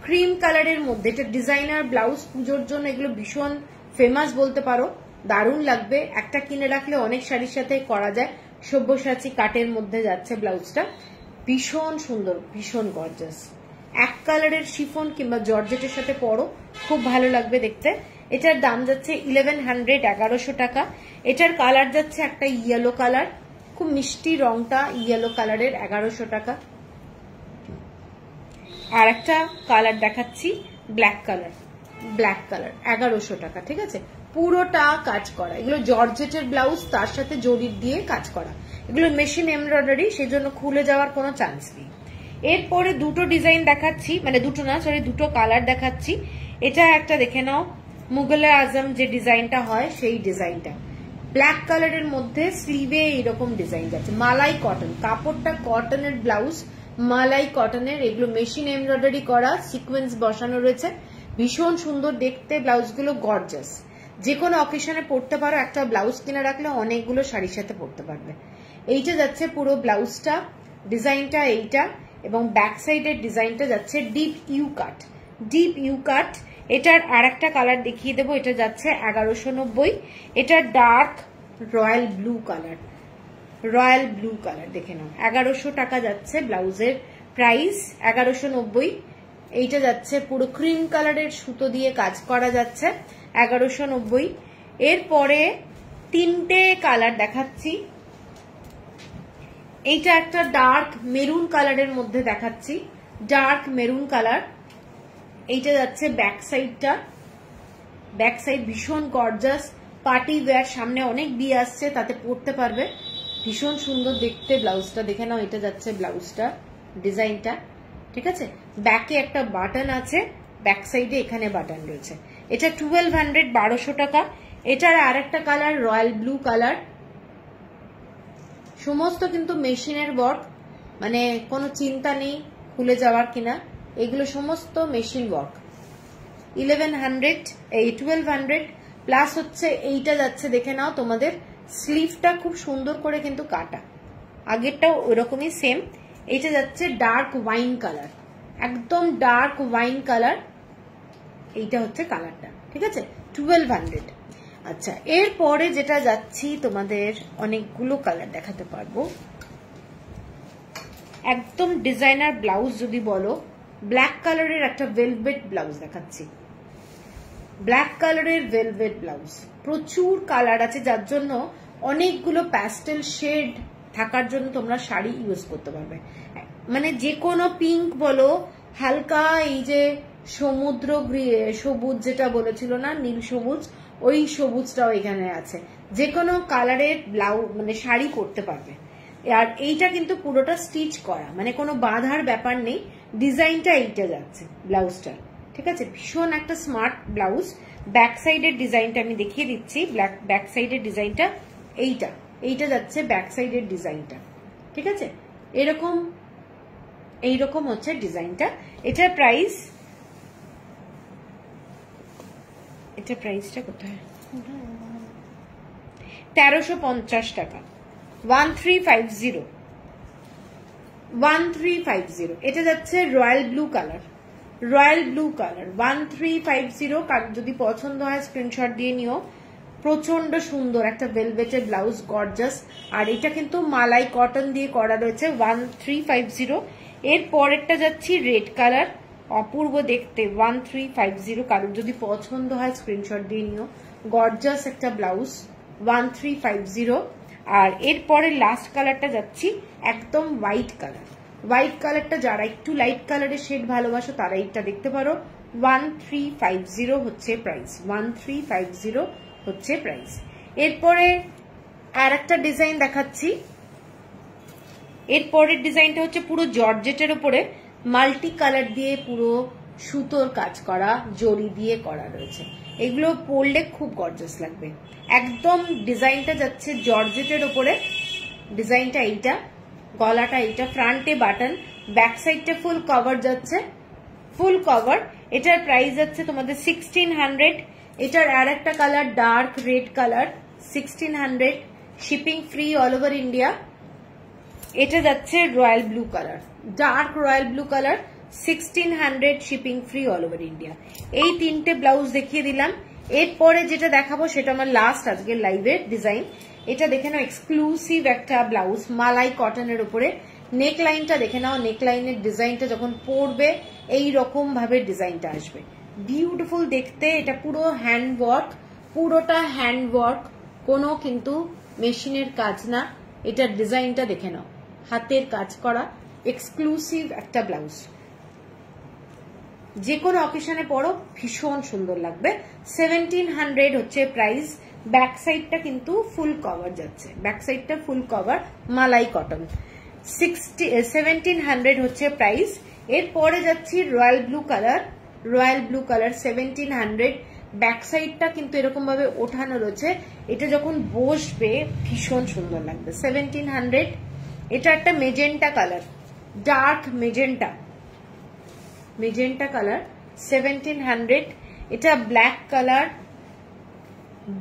ক্রিম কালারের মধ্যে এটা ডিজাইনার ব্লাউজ, পুজোর জন্য এগুলো ভীষণ ফেমাস বলতে পারো, দারুণ লাগবে। একটা কিনে রাখলে অনেক শাড়ির সাথে করা যায়। সব্যসাচী কাটের মধ্যে যাচ্ছে ব্লাউজটা, ভীষণ সুন্দর, ভীষণ গর্জাস। এক কালারের শিফন কিংবা জর্জেটের সাথে পরো, খুব ভালো লাগবে দেখতে। এটার দাম যাচ্ছে 1100, 1100 টাকা। এটার কালার যাচ্ছে একটা ইয়েলো কালার, খুব মিষ্টি রংটা ইয়েলো কালারের, 1100 টাকা। আর একটা কালার দেখাচ্ছি ব্ল্যাক কালার, 1100 টাকা, ঠিক আছে। পুরোটা কাজ করা, এগুলো জর্জেটের ব্লাউজ, তার সাথে জরির দিয়ে কাজ করা। এগুলো মেশিন এমব্রয়ডারি, সেজন্য খুলে যাওয়ার কোনো চান্স নেই। এরপরে দুটো ডিজাইন দেখাচ্ছি, মানে দুটো না, সরি, দুটো কালার দেখাচ্ছি। এটা একটা দেখে নাও, মুঘলে আজম যে ডিজাইনটা হয় সেই ডিজাইনটা, ব্ল্যাক কালারের মধ্যে স্লিভে এইরকম ডিজাইন যাচ্ছে। মালাই কটন, কাপড়টা কটনের ব্লাউজ, মালাই কটনের। এগুলো মেশিন এমব্রয়ডারি করা, সিকোয়েন্স বসানো রয়েছে, ভীষণ সুন্দর দেখতে। ব্লাউজগুলো গর্জাস, যে কোনো অকেশনে পরতে পারো। একটা ব্লাউজ কিনে রাখলে অনেকগুলো শাড়ির সাথে পরতে পারবে। এইটা যাচ্ছে পুরো ব্লাউজটা, ডিজাইনটা এইটা। এবং ব্যাক সাইডের ডিজাইনটা যাচ্ছে deep U cut, deep U cut. এটার আর একটা কালার দেখিয়ে দেবো, এটা যাচ্ছে 1190। এটা dark royal blue colour, royal blue colour দেখে নাও, 1100 টাকা যাচ্ছে ব্লাউজের প্রাইস, 1190। এইটা যাচ্ছে পুরো ক্রিম কালারের সুতো দিয়ে কাজ করা যাচ্ছে, 1190। এরপরে 3টে কালার দেখাচ্ছি। এইটা একটা ডার্ক মেরুন কালারের মধ্যে দেখাচ্ছি, ডার্ক মেরুন কালার। এইটা যাচ্ছে ব্যাক সাইডটা, ব্যাক সাইড ভীষণ গর্জাস, পার্টি ওয়্যার, সামনে অনেক বিয়ে আসছে, তাতে পরতে পারবে, ভীষণ সুন্দর দেখতে। ব্লাউজটা দেখে নাও, এটা যাচ্ছে ব্লাউজটা, ডিজাইনটা, ঠিক আছে। ব্যাকে একটা বাটন আছে, ব্যাক সাইডে এখানে বাটন রয়েছে। এটা 1200, 1200 টাকা। এটার আর একটা কালার রয়্যাল ব্লু কালার, সমস্ত কিন্তু মেশিনের ওয়ার্ক, মানে কোনো চিন্তা নেই খুলে যাওয়ার কিনা, এগুলো সমস্ত মেশিন ওয়ার্ক। 1200 প্লাস হচ্ছে এইটা যাচ্ছে দেখে নাও, তোমাদের স্লিভটা খুব সুন্দর করে কিন্তু কাটা, আগেরটাও ওইরকমই সেম। এইটা যাচ্ছে ডার্ক ওয়াইন কালার, একদম ডার্ক ওয়াইন কালার। এইটা হচ্ছে কালারটা, ঠিক আছে, 1200। আচ্ছা, এরপরে যেটা যাচ্ছি, তোমাদের অনেকগুলো কালার দেখাতে পারবো। একদম ডিজাইনার ব্লাউজ যদি বলো, ব্ল্যাক কালারের একটা ভেলভেট ব্লাউজ দেখাচ্ছি, ব্ল্যাক কালারের ভেলভেট ব্লাউজ। প্রচুর কালার আছে, যার জন্য অনেকগুলো প্যাস্টেল শেড থাকার জন্য তোমরা শাড়ি ইউজ করতে পারবে। মানে যে কোনো পিঙ্ক বলো, হালকা এই যে সমুদ্র সবুজ যেটা বলেছিল না, নীল সবুজ, ওই সবুজটাও এখানে আছে। যে কোনো কালারের ব্লাউজ মানে শাড়ি করতে পারবে। আর এইটা কিন্তু পুরোটা স্টিচ করা, মানে কোনো বাঁধার ব্যাপার নেই। ডিজাইনটা এইটা যাচ্ছে ব্লাউজটা, ঠিক আছে, ভীষণ একটা স্মার্ট ব্লাউজ। ব্যাক সাইডের ডিজাইনটা আমি দেখিয়ে দিচ্ছি, ব্যাক সাইডের ডিজাইনটা এইটা, এইটা যাচ্ছে ব্যাক সাইডের ডিজাইনটা, ঠিক আছে। এরকম এইরকম হচ্ছে ডিজাইনটা। এটার প্রাইস, এটা প্রাইসটা কোথায়, 1350 টাকা, 1350, 1350। এটা যাচ্ছে royal blue colour, royal blue colour, 1350। কারণ যদি পছন্দ হয় স্ক্রিনশট দিয়ে নিও। প্রচন্ড সুন্দর একটা ভেলভেটের ব্লাউজ, গর্জাস। আর এটা কিন্তু মালাই কটন দিয়ে করা রয়েছে, 1350। এর পরেরটা যাচ্ছি রেড কালার, অপূর্ব দেখতে, 1350। কারণ যদি পছন্দ হয় স্ক্রিনশট দিয়ে নিও। গর্জাস একটা ব্লাউজ, 1350। আর এরপরে লাস্ট কালারটা যাচ্ছি একদম হোয়াইট কালার। হোয়াইট কালারটা যারা একটু লাইট কালারের শেড ভালোবাসো তারা এটা দেখতে পারো। 1350 হচ্ছে প্রাইস, 1350 হচ্ছে প্রাইস। এরপরে আর একটা ডিজাইন দেখাচ্ছি। এরপরের ডিজাইনটা হচ্ছে পুরো জর্জেটের উপরে মাল্টি কালার দিয়ে পুরো সুতোর কাজ করা, জরি দিয়ে করা রয়েছে। এগুলো পরলে খুব গর্জাস লাগবে। একদম ডিজাইনটা যাচ্ছে জর্জেটের উপরে। ডিজাইনটা এইটা, গলাটা এইটা, ফ্রন্টে বাটন, ব্যাক সাইডটা ফুল কভার যাচ্ছে, ফুল কভার। এটার প্রাইস যাচ্ছে তোমাদের 1600। এটার আর একটা colour dark red colour, 1600, shipping free all over India. এটা যাচ্ছে royal blue colour, dark royal blue colour, 1600, shipping free all over India. এই তিনটে ব্লাউজ দেখিয়ে দিলাম। এরপরে যেটা দেখাবো সেটা আমার লাস্ট আজকের লাইভের ডিজাইন। এটা দেখে নাও, এক্সক্লুসিভ একটা ব্লাউজ মালাই কটনের উপরে। নেক লাইনটা দেখে নাও, নেক লাইনের ডিজাইনটা যখন পরবে এই রকম ভাবে ডিজাইনটা আসবে, বিউটিফুল দেখতে। এটা পুরো হ্যান্ড ওয়ার্ক, পুরোটা হ্যান্ড ওয়ার্ক, কোনো কিন্তু মেশিনের কাজ না। এটার ডিজাইনটা দেখে নাও, হাতের কাজ করা এক্সক্লুসিভ একটা ব্লাউজ। যে কোনো অকেশনে পরো ভীষণ সুন্দর লাগবে। 1700 হচ্ছে প্রাইস। ব্যাক সাইডটা কিন্তু ফুল কভার যাচ্ছে, ব্যাক সাইডটা ফুল কভার মালাই কটন। 1700 হচ্ছে প্রাইস। এরপরে যাচ্ছি royal blue colour, royal blue colour 1700। Back সাইডটা কিন্তু এরকম ভাবে ওঠানো রয়েছে, এটা যখন বসবে ভীষণ সুন্দর লাগবে। 1700। এটা একটা magenta colour, dark magenta, magenta colour, 1700। এটা black colour,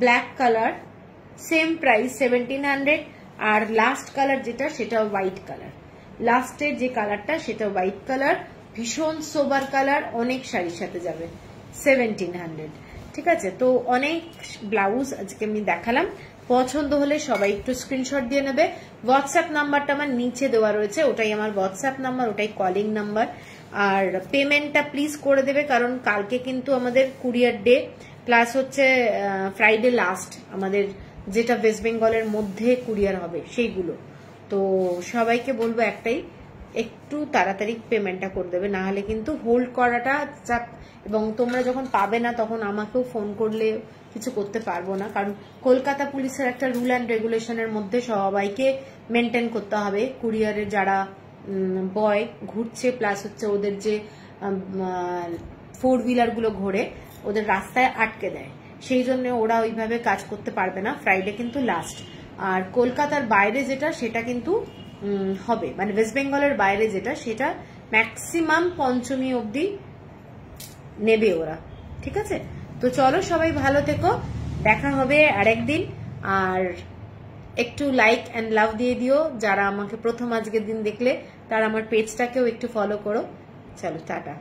black colour, same price 1700। আর লাস্ট কালার যেটা সেটা হোয়াইট কালার, লাস্টের যে কালারটা সেটা হোয়াইট কালার, ভীষণ সোবার কালার, অনেক শাড়ির সাথে যাবে। 1700, ঠিক আছে। তো অনেক ব্লাউজ আজকে আমি দেখালাম। পছন্দ হলে সবাই একটু স্ক্রিনশট দিয়ে নেবে। হোয়াটসঅ্যাপ নাম্বারটা আমার নিচে দেওয়া রয়েছে, ওটাই আমার হোয়াটসঅ্যাপ নাম্বার, ওটাই কলিং নাম্বার। আর পেমেন্টটা প্লিজ করে দেবে, কারণ কালকে কিন্তু আমাদের কুরিয়ার ডে, প্লাস হচ্ছে ফ্রাইডে লাস্ট আমাদের যেটা ওয়েস্ট বেঙ্গলের মধ্যে কুরিয়ার হবে সেইগুলো। তো সবাইকে বলবো একটাই, একটু তাড়াতাড়ি পেমেন্টটা করে দেবে, না হলে কিন্তু হোল্ড করাটা চাপ। এবং তোমরা যখন পাবে না তখন আমাকেও ফোন করলে কিছু করতে পারবো না, কারণ কলকাতা পুলিশের একটা রুল অ্যান্ড রেগুলেশনের মধ্যে সবাইকে মেনটেন করতে হবে। কুরিয়ারের যারা বয় ঘুরছে, প্লাস হচ্ছে ওদের যে 4 হুইলার গুলো ঘোরে ওদের রাস্তায় আটকে দেয়, সেই জন্য ওরা ওইভাবে কাজ করতে পারবে না। ফ্রাইডে কিন্তু লাস্ট। আর কলকাতার বাইরে যেটা সেটা কিন্তু হবে, মানে ওয়েস্ট বেঙ্গলের বাইরে যেটা সেটা ম্যাক্সিমাম পঞ্চমী অবধি নেবে ওরা, ঠিক আছে। তো চলো সবাই ভালো থেকো, দেখা হবে আরেকদিন। আর একটু লাইক অ্যান্ড লাভ দিয়ে দিও, যারা আমাকে প্রথম আজকের দিন দেখলে তারা আমার পেজটাকেও একটু ফলো করো। চলো টাটা।